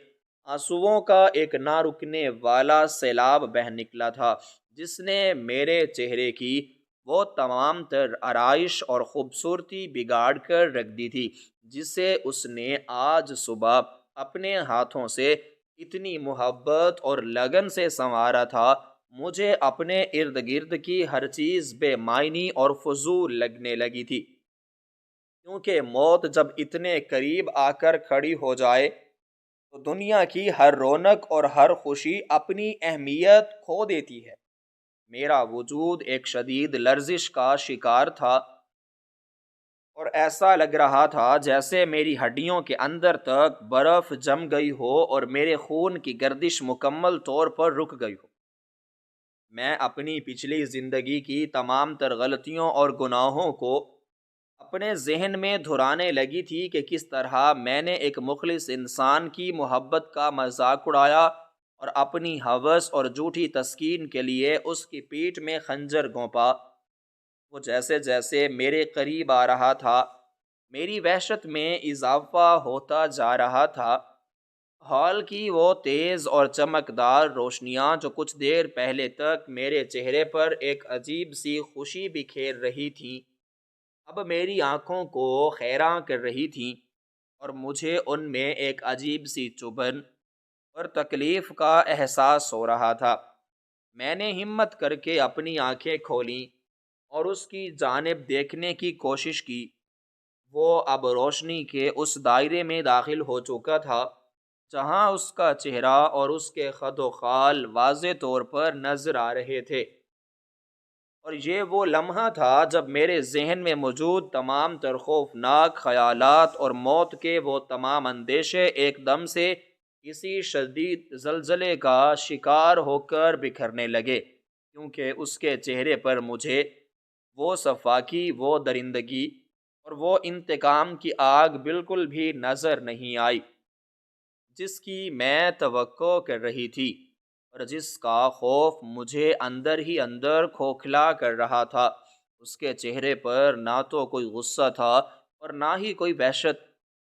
آنسوؤں کا ایک نہ رکنے والا سیلاب بہہ نکلا تھا، جس نے میرے چہرے کی وہ تمام تر آرائش اور خوبصورتی بگاڑ کر رکھ دی تھی جسے اس نے آج صبح اپنے ہاتھوں سے اتنی محبت اور لگن سے سنوارا تھا۔ مجھے اپنے ارد گرد کی ہر چیز بے معنی اور فضول لگنے لگی تھی، کیونکہ موت جب اتنے قریب آ کر کھڑی ہو جائے تو دنیا کی ہر رونق اور ہر خوشی اپنی اہمیت کھو دیتی ہے۔ میرا وجود ایک شدید لرزش کا شکار تھا، اور ایسا لگ رہا تھا جیسے میری ہڈیوں کے اندر تک برف جم گئی ہو اور میرے خون کی گردش مکمل طور پر رک گئی ہو۔ میں اپنی پچھلی زندگی کی تمام تر غلطیوں اور گناہوں کو اپنے ذہن میں دھرانے لگی تھی کہ کس طرح میں نے ایک مخلص انسان کی محبت کا مذاق اڑایا اور اپنی ہوس اور جھوٹی تسکین کے لیے اس کی پیٹھ میں خنجر گھونپا۔ وہ جیسے جیسے میرے قریب آ رہا تھا، میری وحشت میں اضافہ ہوتا جا رہا تھا۔ ہال کی وہ تیز اور چمکدار روشنیاں جو کچھ دیر پہلے تک میرے چہرے پر ایک عجیب سی خوشی بکھیر رہی تھیں، اب میری آنکھوں کو حیراں کر رہی تھیں، اور مجھے ان میں ایک عجیب سی چبھن اور تکلیف کا احساس ہو رہا تھا۔ میں نے ہمت کر کے اپنی آنکھیں کھولیں اور اس کی جانب دیکھنے کی کوشش کی۔ وہ اب روشنی کے اس دائرے میں داخل ہو چکا تھا جہاں اس کا چہرہ اور اس کے خد و خال واضح طور پر نظر آ رہے تھے، اور یہ وہ لمحہ تھا جب میرے ذہن میں موجود تمام تر خوفناک خیالات اور موت کے وہ تمام اندیشے ایک دم سے کسی شدید زلزلے کا شکار ہو کر بکھرنے لگے، کیونکہ اس کے چہرے پر مجھے وہ صفاکی، وہ درندگی اور وہ انتقام کی آگ بالکل بھی نظر نہیں آئی جس کی میں توقع کر رہی تھی، اور جس کا خوف مجھے اندر ہی اندر کھوکھلا کر رہا تھا۔ اس کے چہرے پر نہ تو کوئی غصہ تھا اور نہ ہی کوئی وحشت،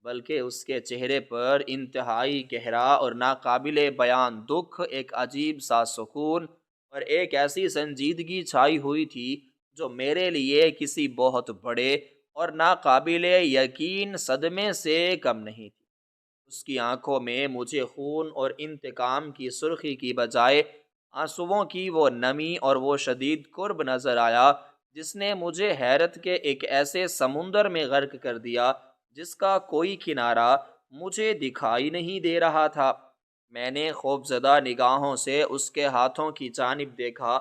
بلکہ اس کے چہرے پر انتہائی گہرا اور ناقابل بیان دکھ، ایک عجیب سا سکون اور ایک ایسی سنجیدگی چھائی ہوئی تھی جو میرے لیے کسی بہت بڑے اور ناقابل یقین صدمے سے کم نہیں تھی۔ اس کی آنکھوں میں مجھے خون اور انتقام کی سرخی کی بجائے آنسوؤں کی وہ نمی اور وہ شدید قرب نظر آیا جس نے مجھے حیرت کے ایک ایسے سمندر میں غرق کر دیا جس کا کوئی کنارہ مجھے دکھائی نہیں دے رہا تھا۔ میں نے خوفزدہ نگاہوں سے اس کے ہاتھوں کی جانب دیکھا۔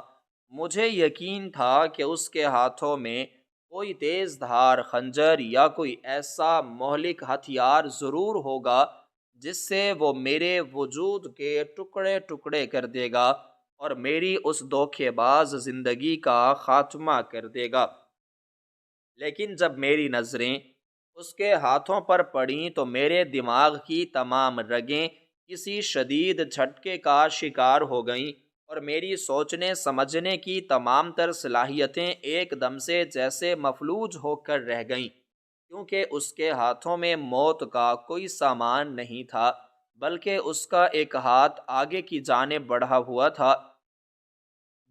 مجھے یقین تھا کہ اس کے ہاتھوں میں کوئی تیز دھار خنجر یا کوئی ایسا مہلک ہتھیار ضرور ہوگا جس سے وہ میرے وجود کے ٹکڑے ٹکڑے کر دے گا اور میری اس دھوکے باز زندگی کا خاتمہ کر دے گا۔ لیکن جب میری نظریں اس کے ہاتھوں پر پڑیں تو میرے دماغ کی تمام رگیں کسی شدید جھٹکے کا شکار ہو گئیں، اور میری سوچنے سمجھنے کی تمام تر صلاحیتیں ایک دم سے جیسے مفلوج ہو کر رہ گئیں، کیونکہ اس کے ہاتھوں میں موت کا کوئی سامان نہیں تھا، بلکہ اس کا ایک ہاتھ آگے کی جانب بڑھا ہوا تھا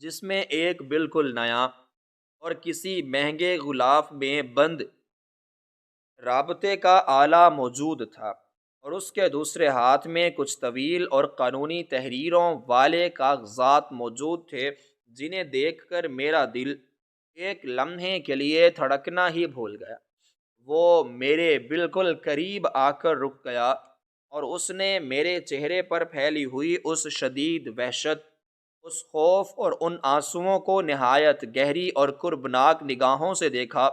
جس میں ایک بالکل نیا اور کسی مہنگے غلاف میں بند رابطے کا آلہ موجود تھا، اور اس کے دوسرے ہاتھ میں کچھ طویل اور قانونی تحریروں والے کاغذات موجود تھے جنہیں دیکھ کر میرا دل ایک لمحے کے لیے دھڑکنا ہی بھول گیا۔ وہ میرے بالکل قریب آ کر رک گیا، اور اس نے میرے چہرے پر پھیلی ہوئی اس شدید وحشت، اس خوف اور ان آنسوؤں کو نہایت گہری اور کربناک نگاہوں سے دیکھا۔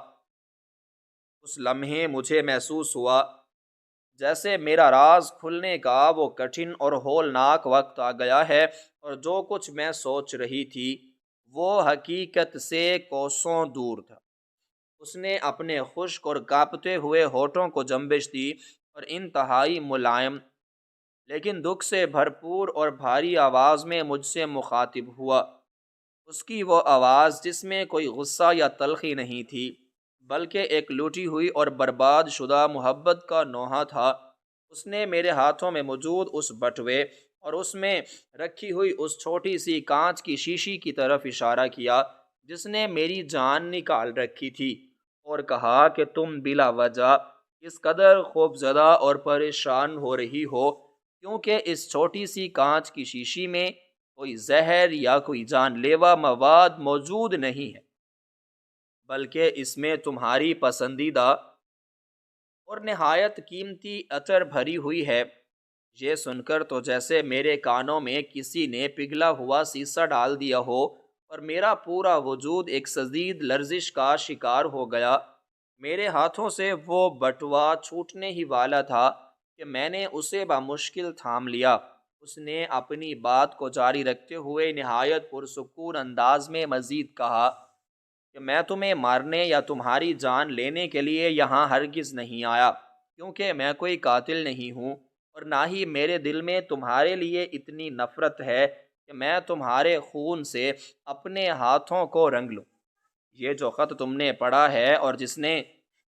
اس لمحے مجھے محسوس ہوا جیسے میرا راز کھلنے کا وہ کٹھن اور ہولناک وقت آ گیا ہے، اور جو کچھ میں سوچ رہی تھی وہ حقیقت سے کوسوں دور تھا۔ اس نے اپنے خشک اور کانپتے ہوئے ہونٹوں کو جنبش دی اور انتہائی ملائم لیکن دکھ سے بھرپور اور بھاری آواز میں مجھ سے مخاطب ہوا۔ اس کی وہ آواز جس میں کوئی غصہ یا تلخی نہیں تھی، بلکہ ایک لوٹی ہوئی اور برباد شدہ محبت کا نوحہ تھا۔ اس نے میرے ہاتھوں میں موجود اس بٹوے اور اس میں رکھی ہوئی اس چھوٹی سی کانچ کی شیشی کی طرف اشارہ کیا جس نے میری جان نکال رکھی تھی، اور کہا کہ تم بلا وجہ اس قدر خوفزدہ اور پریشان ہو رہی ہو کیونکہ اس چھوٹی سی کانچ کی شیشی میں کوئی زہر یا کوئی جان لیوا مواد موجود نہیں ہے، بلکہ اس میں تمہاری پسندیدہ اور نہایت قیمتی عطر بھری ہوئی ہے۔ یہ سن کر تو جیسے میرے کانوں میں کسی نے پگھلا ہوا سیسا ڈال دیا ہو اور میرا پورا وجود ایک شدید لرزش کا شکار ہو گیا۔ میرے ہاتھوں سے وہ بٹوا چھوٹنے ہی والا تھا کہ میں نے اسے بمشکل تھام لیا۔ اس نے اپنی بات کو جاری رکھتے ہوئے نہایت پرسکون انداز میں مزید کہا کہ میں تمہیں مارنے یا تمہاری جان لینے کے لیے یہاں ہرگز نہیں آیا، کیونکہ میں کوئی قاتل نہیں ہوں، اور نہ ہی میرے دل میں تمہارے لیے اتنی نفرت ہے کہ میں تمہارے خون سے اپنے ہاتھوں کو رنگ لوں۔ یہ جو خط تم نے پڑھا ہے اور جس نے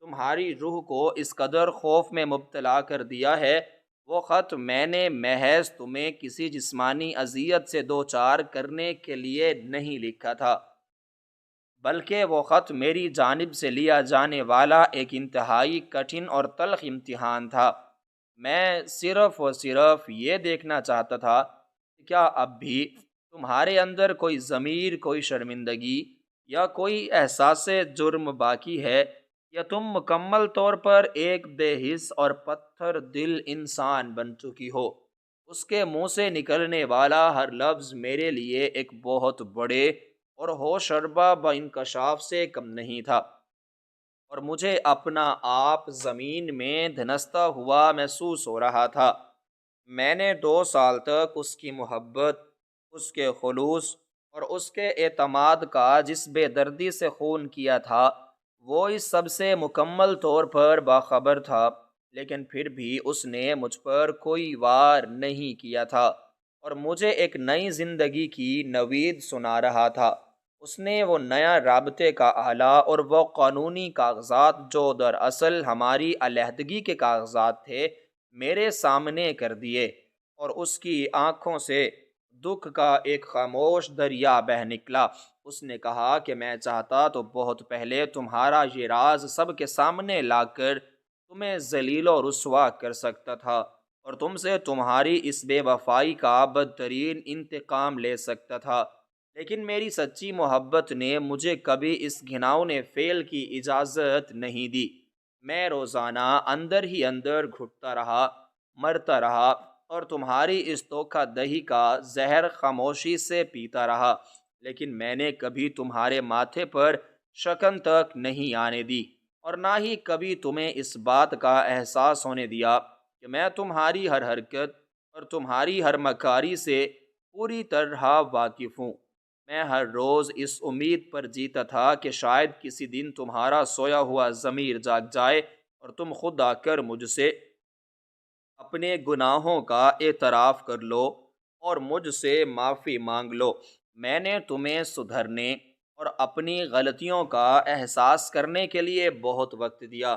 تمہاری روح کو اس قدر خوف میں مبتلا کر دیا ہے، وہ خط میں نے محض تمہیں کسی جسمانی اذیت سے دوچار کرنے کے لیے نہیں لکھا تھا، بلکہ وہ خط میری جانب سے لیا جانے والا ایک انتہائی کٹھن اور تلخ امتحان تھا۔ میں صرف اور صرف یہ دیکھنا چاہتا تھا کہ کیا اب بھی تمہارے اندر کوئی ضمیر، کوئی شرمندگی یا کوئی احساس جرم باقی ہے، یا تم مکمل طور پر ایک بے حس اور پتھر دل انسان بن چکی ہو۔ اس کے منہ سے نکلنے والا ہر لفظ میرے لیے ایک بہت بڑے اور ہوشربا با انکشاف سے کم نہیں تھا، اور مجھے اپنا آپ زمین میں دھنستا ہوا محسوس ہو رہا تھا۔ میں نے 2 سال تک اس کی محبت، اس کے خلوص اور اس کے اعتماد کا جس بے دردی سے خون کیا تھا وہ اس سب سے مکمل طور پر باخبر تھا، لیکن پھر بھی اس نے مجھ پر کوئی وار نہیں کیا تھا اور مجھے ایک نئی زندگی کی نوید سنا رہا تھا۔ اس نے وہ نیا رابطے کا آلہ اور وہ قانونی کاغذات جو دراصل ہماری علیحدگی کے کاغذات تھے میرے سامنے کر دیے، اور اس کی آنکھوں سے دکھ کا ایک خاموش دریا بہہ نکلا۔ اس نے کہا کہ میں چاہتا تو بہت پہلے تمہارا یہ راز سب کے سامنے لا کر تمہیں ذلیل و رسوا کر سکتا تھا، اور تم سے تمہاری اس بے وفائی کا بدترین انتقام لے سکتا تھا، لیکن میری سچی محبت نے مجھے کبھی اس گھناؤنے فعل کی اجازت نہیں دی۔ میں روزانہ اندر ہی اندر گھٹتا رہا، مرتا رہا، اور تمہاری اس دھوکہ دہی کا زہر خاموشی سے پیتا رہا، لیکن میں نے کبھی تمہارے ماتھے پر شکن تک نہیں آنے دی، اور نہ ہی کبھی تمہیں اس بات کا احساس ہونے دیا کہ میں تمہاری ہر حرکت اور تمہاری ہر مکاری سے پوری طرح واقف ہوں۔ میں ہر روز اس امید پر جیتا تھا کہ شاید کسی دن تمہارا سویا ہوا ضمیر جاگ جائے اور تم خود آ کر مجھ سے اپنے گناہوں کا اعتراف کر لو اور مجھ سے معافی مانگ لو۔ میں نے تمہیں سدھرنے اور اپنی غلطیوں کا احساس کرنے کے لیے بہت وقت دیا۔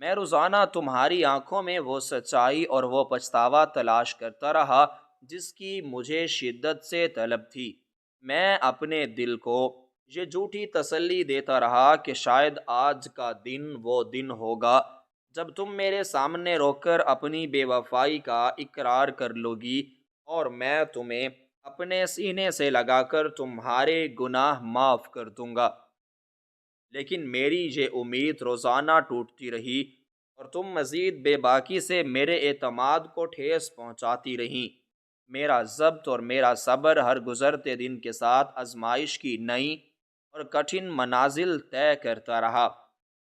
میں روزانہ تمہاری آنکھوں میں وہ سچائی اور وہ پچھتاوا تلاش کرتا رہا جس کی مجھے شدت سے طلب تھی۔ میں اپنے دل کو یہ جھوٹی تسلی دیتا رہا کہ شاید آج کا دن وہ دن ہوگا جب تم میرے سامنے رو کر اپنی بے وفائی کا اقرار کر لو گی، اور میں تمہیں اپنے سینے سے لگا کر تمہارے گناہ معاف کر دوں گا۔ لیکن میری یہ امید روزانہ ٹوٹتی رہی، اور تم مزید بے باکی سے میرے اعتماد کو ٹھیس پہنچاتی رہیں۔ میرا ضبط اور میرا صبر ہر گزرتے دن کے ساتھ آزمائش کی نئی اور کٹھن منازل طے کرتا رہا۔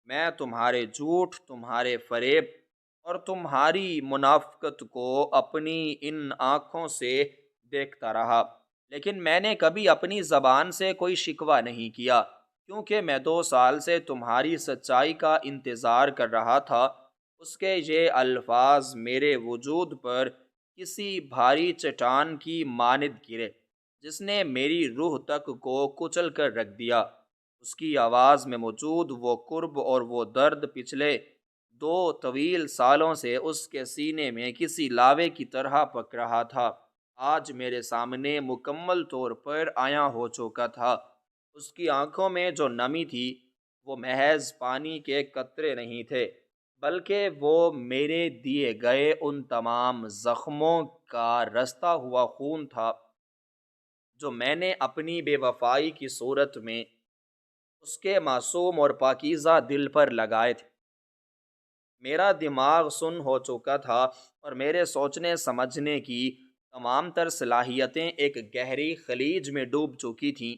میں تمہارے جھوٹ، تمہارے فریب اور تمہاری منافقت کو اپنی ان آنکھوں سے دیکھتا رہا، لیکن میں نے کبھی اپنی زبان سے کوئی شکوہ نہیں کیا، کیونکہ میں 2 سال سے تمہاری سچائی کا انتظار کر رہا تھا۔ اس کے یہ الفاظ میرے وجود پر کسی بھاری چٹان کی مانند گرے، جس نے میری روح تک کو کچل کر رکھ دیا۔ اس کی آواز میں موجود وہ قرب اور وہ درد پچھلے 2 طویل سالوں سے اس کے سینے میں کسی لاوے کی طرح پک رہا تھا، آج میرے سامنے مکمل طور پر عیاں ہو چکا تھا۔ اس کی آنکھوں میں جو نمی تھی وہ محض پانی کے قطرے نہیں تھے، بلکہ وہ میرے دیے گئے ان تمام زخموں کا رستا ہوا خون تھا جو میں نے اپنی بے وفائی کی صورت میں اس کے معصوم اور پاکیزہ دل پر لگائے تھے۔ میرا دماغ سن ہو چکا تھا اور میرے سوچنے سمجھنے کی تمام تر صلاحیتیں ایک گہری خلیج میں ڈوب چکی تھیں۔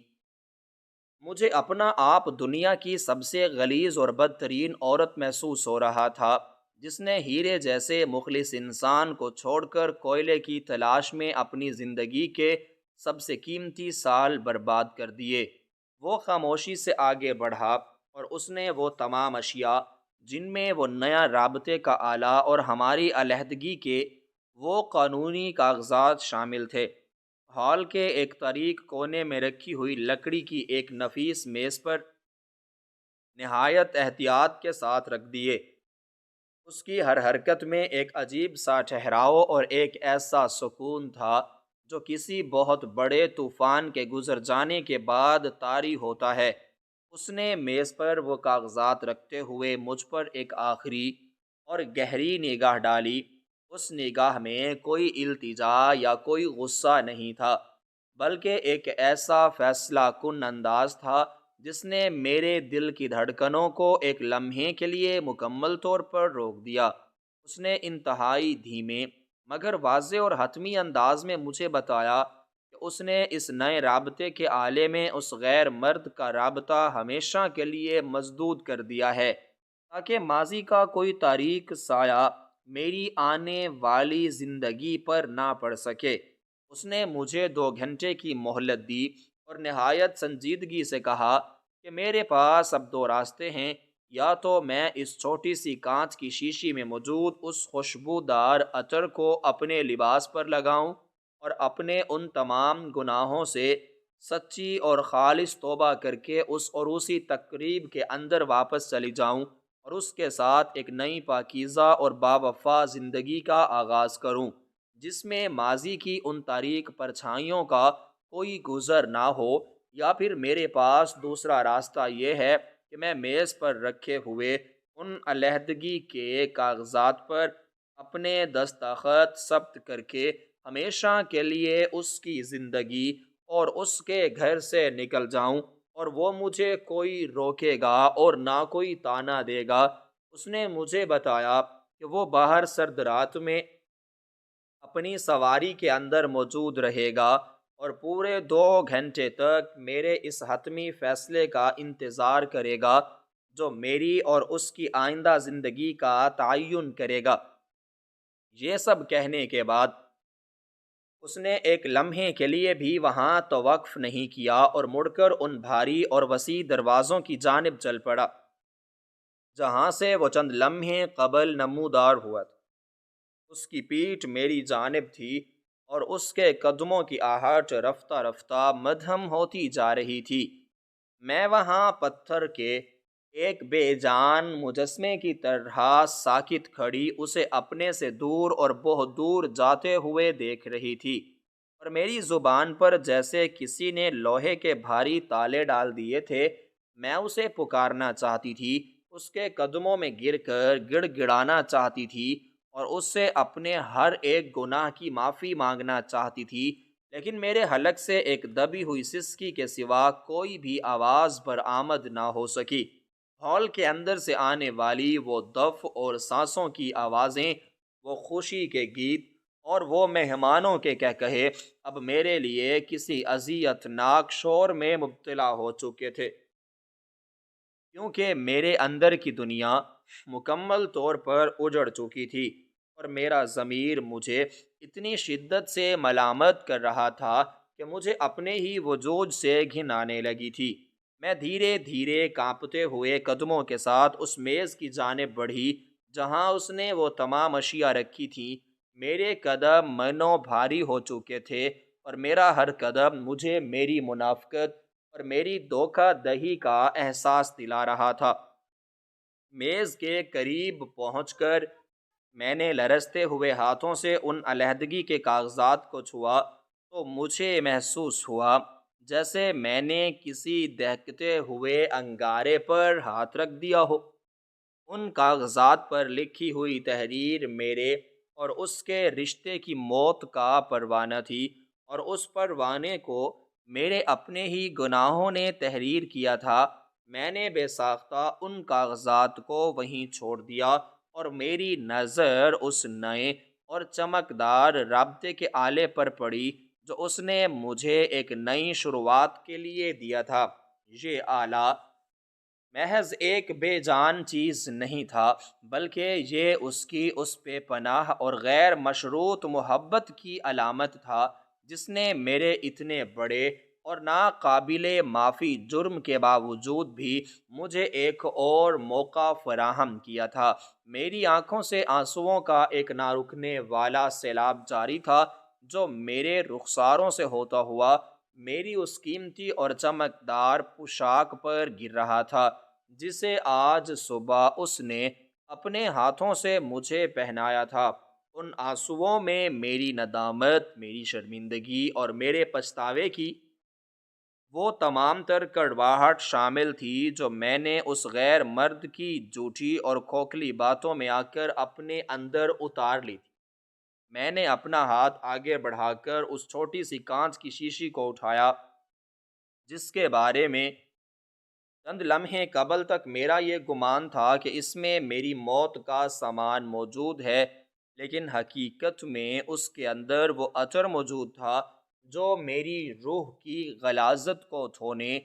مجھے اپنا آپ دنیا کی سب سے غلیظ اور بدترین عورت محسوس ہو رہا تھا، جس نے ہیرے جیسے مخلص انسان کو چھوڑ کر کوئلے کی تلاش میں اپنی زندگی کے سب سے قیمتی سال برباد کر دیے۔ وہ خاموشی سے آگے بڑھا اور اس نے وہ تمام اشیاء جن میں وہ نیا رابطے کا آلہ اور ہماری علیحدگی کے وہ قانونی کاغذات شامل تھے، ہال کے ایک تاریک کونے میں رکھی ہوئی لکڑی کی ایک نفیس میز پر نہایت احتیاط کے ساتھ رکھ دیے۔ اس کی ہر حرکت میں ایک عجیب سا ٹھہراؤ اور ایک ایسا سکون تھا جو کسی بہت بڑے طوفان کے گزر جانے کے بعد طاری ہوتا ہے۔ اس نے میز پر وہ کاغذات رکھتے ہوئے مجھ پر ایک آخری اور گہری نگاہ ڈالی۔ اس نگاہ میں کوئی التجا یا کوئی غصہ نہیں تھا، بلکہ ایک ایسا فیصلہ کن انداز تھا جس نے میرے دل کی دھڑکنوں کو ایک لمحے کے لیے مکمل طور پر روک دیا۔ اس نے انتہائی دھیمے مگر واضح اور حتمی انداز میں مجھے بتایا کہ اس نے اس نئے رابطے کے آلے میں اس غیر مرد کا رابطہ ہمیشہ کے لیے مسدود کر دیا ہے، تاکہ ماضی کا کوئی تاریک سایہ میری آنے والی زندگی پر نہ پڑ سکے۔ اس نے مجھے 2 گھنٹے کی مہلت دی اور نہایت سنجیدگی سے کہا کہ میرے پاس اب 2 راستے ہیں، یا تو میں اس چھوٹی سی کانچ کی شیشی میں موجود اس خوشبودار عطر کو اپنے لباس پر لگاؤں اور اپنے ان تمام گناہوں سے سچی اور خالص توبہ کر کے اس عروسی تقریب کے اندر واپس چلی جاؤں اور اس کے ساتھ ایک نئی پاکیزہ اور باوفا زندگی کا آغاز کروں، جس میں ماضی کی ان تاریک پرچھائیوں کا کوئی گزر نہ ہو، یا پھر میرے پاس دوسرا راستہ یہ ہے کہ میں میز پر رکھے ہوئے ان علیحدگی کے کاغذات پر اپنے دستخط ثبت کر کے ہمیشہ کے لیے اس کی زندگی اور اس کے گھر سے نکل جاؤں، اور وہ مجھے کوئی روکے گا اور نہ کوئی تانا دے گا۔ اس نے مجھے بتایا کہ وہ باہر سرد رات میں اپنی سواری کے اندر موجود رہے گا اور پورے 2 گھنٹے تک میرے اس حتمی فیصلے کا انتظار کرے گا جو میری اور اس کی آئندہ زندگی کا تعین کرے گا۔ یہ سب کہنے کے بعد اس نے ایک لمحے کے لیے بھی وہاں توقف نہیں کیا اور مڑ کر ان بھاری اور وسیع دروازوں کی جانب چل پڑا جہاں سے وہ چند لمحے قبل نمودار ہوا تھا۔ اس کی پیٹھ میری جانب تھی اور اس کے قدموں کی آہٹ رفتہ رفتہ مدھم ہوتی جا رہی تھی۔ میں وہاں پتھر کے ایک بے جان مجسمے کی طرح ساکت کھڑی اسے اپنے سے دور اور بہت دور جاتے ہوئے دیکھ رہی تھی، اور میری زبان پر جیسے کسی نے لوہے کے بھاری تالے ڈال دیے تھے۔ میں اسے پکارنا چاہتی تھی، اس کے قدموں میں گر کر گڑ گڑانا چاہتی تھی اور اس سے اپنے ہر ایک گناہ کی معافی مانگنا چاہتی تھی، لیکن میرے حلق سے ایک دبی ہوئی سسکی کے سوا کوئی بھی آواز برآمد نہ ہو سکی۔ ہال کے اندر سے آنے والی وہ دف اور سانسوں کی آوازیں، وہ خوشی کے گیت اور وہ مہمانوں کے کہکہے اب میرے لیے کسی اذیت ناک شور میں مبتلا ہو چکے تھے، کیونکہ میرے اندر کی دنیا مکمل طور پر اجڑ چکی تھی، اور میرا ضمیر مجھے اتنی شدت سے ملامت کر رہا تھا کہ مجھے اپنے ہی وجود سے گھن آنے لگی تھی۔ میں دھیرے دھیرے کانپتے ہوئے قدموں کے ساتھ اس میز کی جانب بڑھی جہاں اس نے وہ تمام اشیاء رکھی تھیں۔ میرے قدم منوں بھاری ہو چکے تھے، اور میرا ہر قدم مجھے میری منافقت اور میری دھوکہ دہی کا احساس دلا رہا تھا۔ میز کے قریب پہنچ کر میں نے لرزتے ہوئے ہاتھوں سے ان علیحدگی کے کاغذات کو چھوا، تو مجھے محسوس ہوا جیسے میں نے کسی دہکتے ہوئے انگارے پر ہاتھ رکھ دیا ہو۔ ان کاغذات پر لکھی ہوئی تحریر میرے اور اس کے رشتے کی موت کا پروانہ تھی، اور اس پروانے کو میرے اپنے ہی گناہوں نے تحریر کیا تھا۔ میں نے بے ساختہ ان کاغذات کو وہیں چھوڑ دیا، اور میری نظر اس نئے اور چمکدار رابطے کے آلے پر پڑی جو اس نے مجھے ایک نئی شروعات کے لیے دیا تھا۔ یہ آلہ محض ایک بے جان چیز نہیں تھا، بلکہ یہ اس کی اس بے پناہ اور غیر مشروط محبت کی علامت تھا جس نے میرے اتنے بڑے اور ناقابل معافی جرم کے باوجود بھی مجھے ایک اور موقع فراہم کیا تھا۔ میری آنکھوں سے آنسوؤں کا ایک نہ رکنے والا سیلاب جاری تھا جو میرے رخساروں سے ہوتا ہوا میری اس قیمتی اور چمکدار پوشاک پر گر رہا تھا جسے آج صبح اس نے اپنے ہاتھوں سے مجھے پہنایا تھا۔ ان آنسوؤں میں میری ندامت، میری شرمندگی اور میرے پچھتاوے کی وہ تمام تر کڑواہٹ شامل تھی جو میں نے اس غیر مرد کی جھوٹی اور کھوکھلی باتوں میں آ کر اپنے اندر اتار لی تھی۔ میں نے اپنا ہاتھ آگے بڑھا کر اس چھوٹی سی کانچ کی شیشی کو اٹھایا جس کے بارے میں چند لمحے قبل تک میرا یہ گمان تھا کہ اس میں میری موت کا سامان موجود ہے، لیکن حقیقت میں اس کے اندر وہ عطر موجود تھا جو میری روح کی غلاظت کو دھونے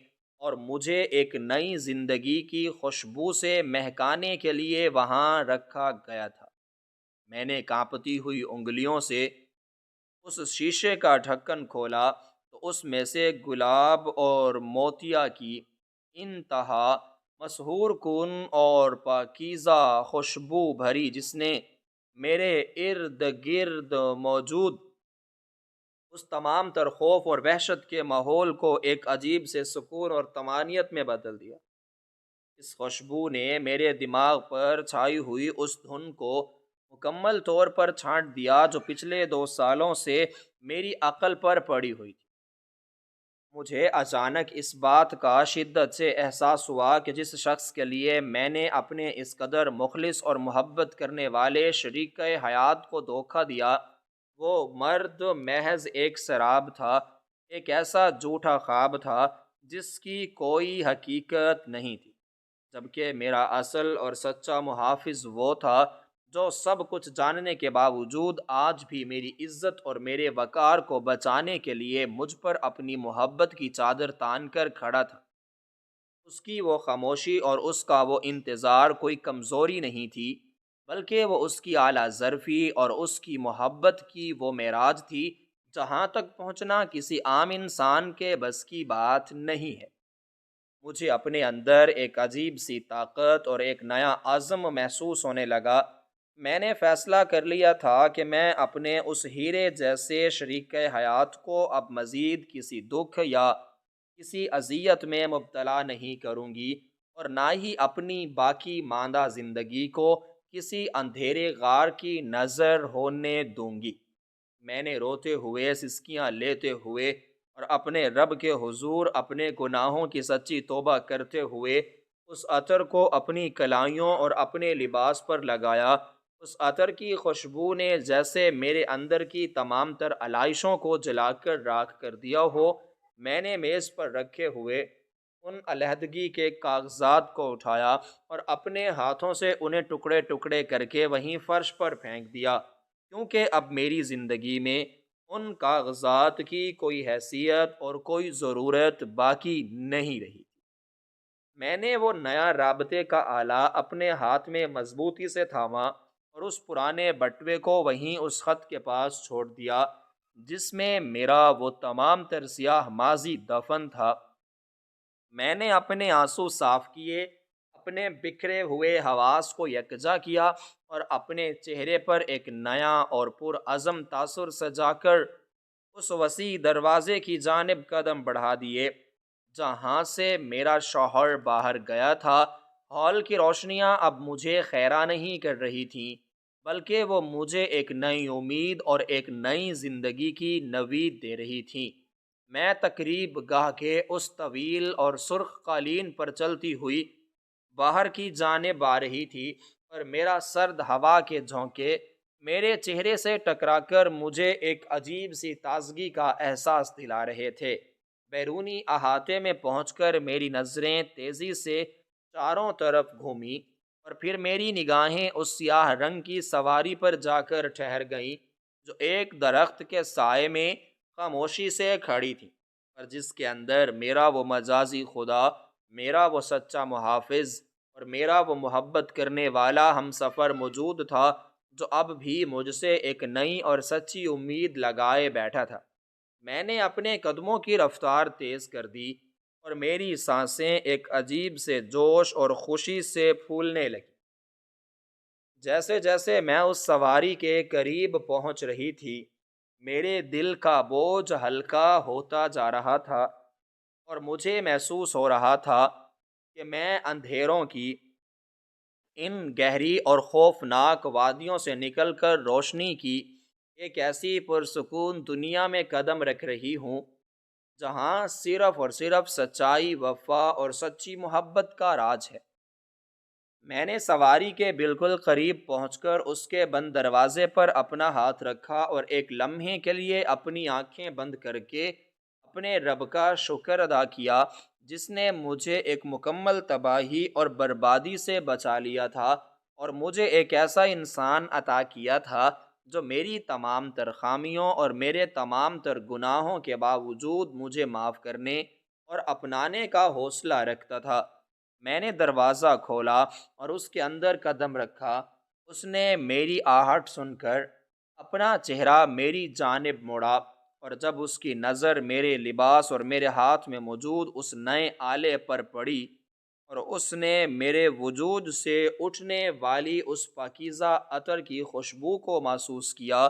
اور مجھے ایک نئی زندگی کی خوشبو سے مہکانے کے لیے وہاں رکھا گیا تھا۔ میں نے کانپتی ہوئی انگلیوں سے اس شیشے کا ڈھکن کھولا تو اس میں سے گلاب اور موتیا کی انتہا مسحور کن اور پاکیزہ خوشبو بھری، جس نے میرے ارد گرد موجود اس تمام تر خوف اور وحشت کے ماحول کو ایک عجیب سے سکون اور طمانینت میں بدل دیا۔ اس خوشبو نے میرے دماغ پر چھائی ہوئی اس دھن کو مکمل طور پر چھانٹ دیا جو پچھلے 2 سالوں سے میری عقل پر پڑی ہوئی تھی۔ مجھے اچانک اس بات کا شدت سے احساس ہوا کہ جس شخص کے لیے میں نے اپنے اس قدر مخلص اور محبت کرنے والے شریک حیات کو دھوکہ دیا، وہ مرد محض ایک سراب تھا، ایک ایسا جھوٹا خواب تھا جس کی کوئی حقیقت نہیں تھی، جبکہ میرا اصل اور سچا محافظ وہ تھا جو سب کچھ جاننے کے باوجود آج بھی میری عزت اور میرے وقار کو بچانے کے لیے مجھ پر اپنی محبت کی چادر تان کر کھڑا تھا۔ اس کی وہ خاموشی اور اس کا وہ انتظار کوئی کمزوری نہیں تھی، بلکہ وہ اس کی اعلیٰ ظرفی اور اس کی محبت کی وہ معراج تھی جہاں تک پہنچنا کسی عام انسان کے بس کی بات نہیں ہے۔ مجھے اپنے اندر ایک عجیب سی طاقت اور ایک نیا عزم محسوس ہونے لگا۔ میں نے فیصلہ کر لیا تھا کہ میں اپنے اس ہیرے جیسے شریک حیات کو اب مزید کسی دکھ یا کسی اذیت میں مبتلا نہیں کروں گی، اور نہ ہی اپنی باقی ماندہ زندگی کو کسی اندھیرے غار کی نظر ہونے دوں گی۔ میں نے روتے ہوئے، سسکیاں لیتے ہوئے اور اپنے رب کے حضور اپنے گناہوں کی سچی توبہ کرتے ہوئے اس عطر کو اپنی کلائیوں اور اپنے لباس پر لگایا۔ اس عطر کی خوشبو نے جیسے میرے اندر کی تمام تر علائشوں کو جلا کر راکھ کر دیا ہو۔ میں نے میز پر رکھے ہوئے ان علیحدگی کے کاغذات کو اٹھایا اور اپنے ہاتھوں سے انہیں ٹکڑے ٹکڑے کر کے وہیں فرش پر پھینک دیا، کیونکہ اب میری زندگی میں ان کاغذات کی کوئی حیثیت اور کوئی ضرورت باقی نہیں رہی۔ میں نے وہ نیا رابطے کا آلہ اپنے ہاتھ میں مضبوطی سے تھاما اور اس پرانے بٹوے کو وہیں اس خط کے پاس چھوڑ دیا جس میں میرا وہ تمام تر سیاہ ماضی دفن تھا۔ میں نے اپنے آنسو صاف کیے، اپنے بکھرے ہوئے حواس کو یکجا کیا اور اپنے چہرے پر ایک نیا اور پرعزم تاثر سجا کر اس وسیع دروازے کی جانب قدم بڑھا دیے جہاں سے میرا شوہر باہر گیا تھا۔ ہال کی روشنیاں اب مجھے خیرہ نہیں کر رہی تھیں، بلکہ وہ مجھے ایک نئی امید اور ایک نئی زندگی کی نوید دے رہی تھیں۔ میں تقریب گاہ کے اس طویل اور سرخ قالین پر چلتی ہوئی باہر کی جانب آ رہی تھی اور میرا سرد ہوا کے جھونکے میرے چہرے سے ٹکرا کر مجھے ایک عجیب سی تازگی کا احساس دلا رہے تھے۔ بیرونی احاطے میں پہنچ کر میری نظریں تیزی سے چاروں طرف گھومیں اور پھر میری نگاہیں اس سیاہ رنگ کی سواری پر جا کر ٹھہر گئیں جو ایک درخت کے سائے میں خاموشی سے کھڑی تھی اور جس کے اندر میرا وہ مجازی خدا، میرا وہ سچا محافظ اور میرا وہ محبت کرنے والا ہم سفر موجود تھا جو اب بھی مجھ سے ایک نئی اور سچی امید لگائے بیٹھا تھا۔ میں نے اپنے قدموں کی رفتار تیز کر دی اور میری سانسیں ایک عجیب سے جوش اور خوشی سے پھولنے لگیں۔ جیسے جیسے میں اس سواری کے قریب پہنچ رہی تھی، میرے دل کا بوجھ ہلکا ہوتا جا رہا تھا اور مجھے محسوس ہو رہا تھا کہ میں اندھیروں کی ان گہری اور خوفناک وادیوں سے نکل کر روشنی کی ایک ایسی پرسکون دنیا میں قدم رکھ رہی ہوں جہاں صرف اور صرف سچائی، وفا اور سچی محبت کا راج ہے۔ میں نے سواری کے بالکل قریب پہنچ کر اس کے بند دروازے پر اپنا ہاتھ رکھا اور ایک لمحے کے لیے اپنی آنکھیں بند کر کے اپنے رب کا شکر ادا کیا جس نے مجھے ایک مکمل تباہی اور بربادی سے بچا لیا تھا اور مجھے ایک ایسا انسان عطا کیا تھا جو میری تمام تر خامیوں اور میرے تمام تر گناہوں کے باوجود مجھے معاف کرنے اور اپنانے کا حوصلہ رکھتا تھا۔ میں نے دروازہ کھولا اور اس کے اندر قدم رکھا۔ اس نے میری آہٹ سن کر اپنا چہرہ میری جانب موڑا اور جب اس کی نظر میرے لباس اور میرے ہاتھ میں موجود اس نئے آلے پر پڑی اور اس نے میرے وجود سے اٹھنے والی اس پاکیزہ عطر کی خوشبو کو محسوس کیا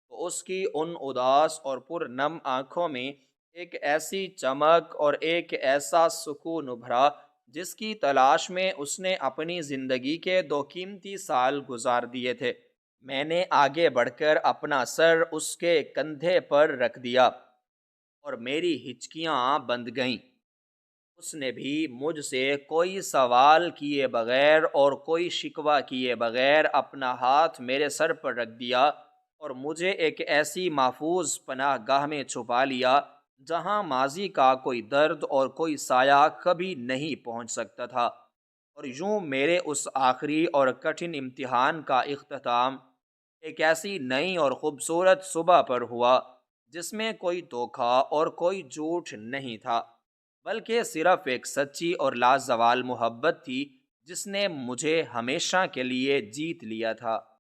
تو اس کی ان اداس اور پرنم آنکھوں میں ایک ایسی چمک اور ایک ایسا سکون ابھرا جس کی تلاش میں اس نے اپنی زندگی کے دو قیمتی سال گزار دیے تھے۔ میں نے آگے بڑھ کر اپنا سر اس کے کندھے پر رکھ دیا اور میری ہچکیاں بند گئیں۔ اس نے بھی مجھ سے کوئی سوال کیے بغیر اور کوئی شکوہ کیے بغیر اپنا ہاتھ میرے سر پر رکھ دیا اور مجھے ایک ایسی محفوظ پناہ گاہ میں چھپا لیا جہاں ماضی کا کوئی درد اور کوئی سایہ کبھی نہیں پہنچ سکتا تھا۔ اور یوں میرے اس آخری اور کٹھن امتحان کا اختتام ایک ایسی نئی اور خوبصورت صبح پر ہوا جس میں کوئی دھوکہ اور کوئی جھوٹ نہیں تھا، بلکہ صرف ایک سچی اور لازوال محبت تھی جس نے مجھے ہمیشہ کے لیے جیت لیا تھا۔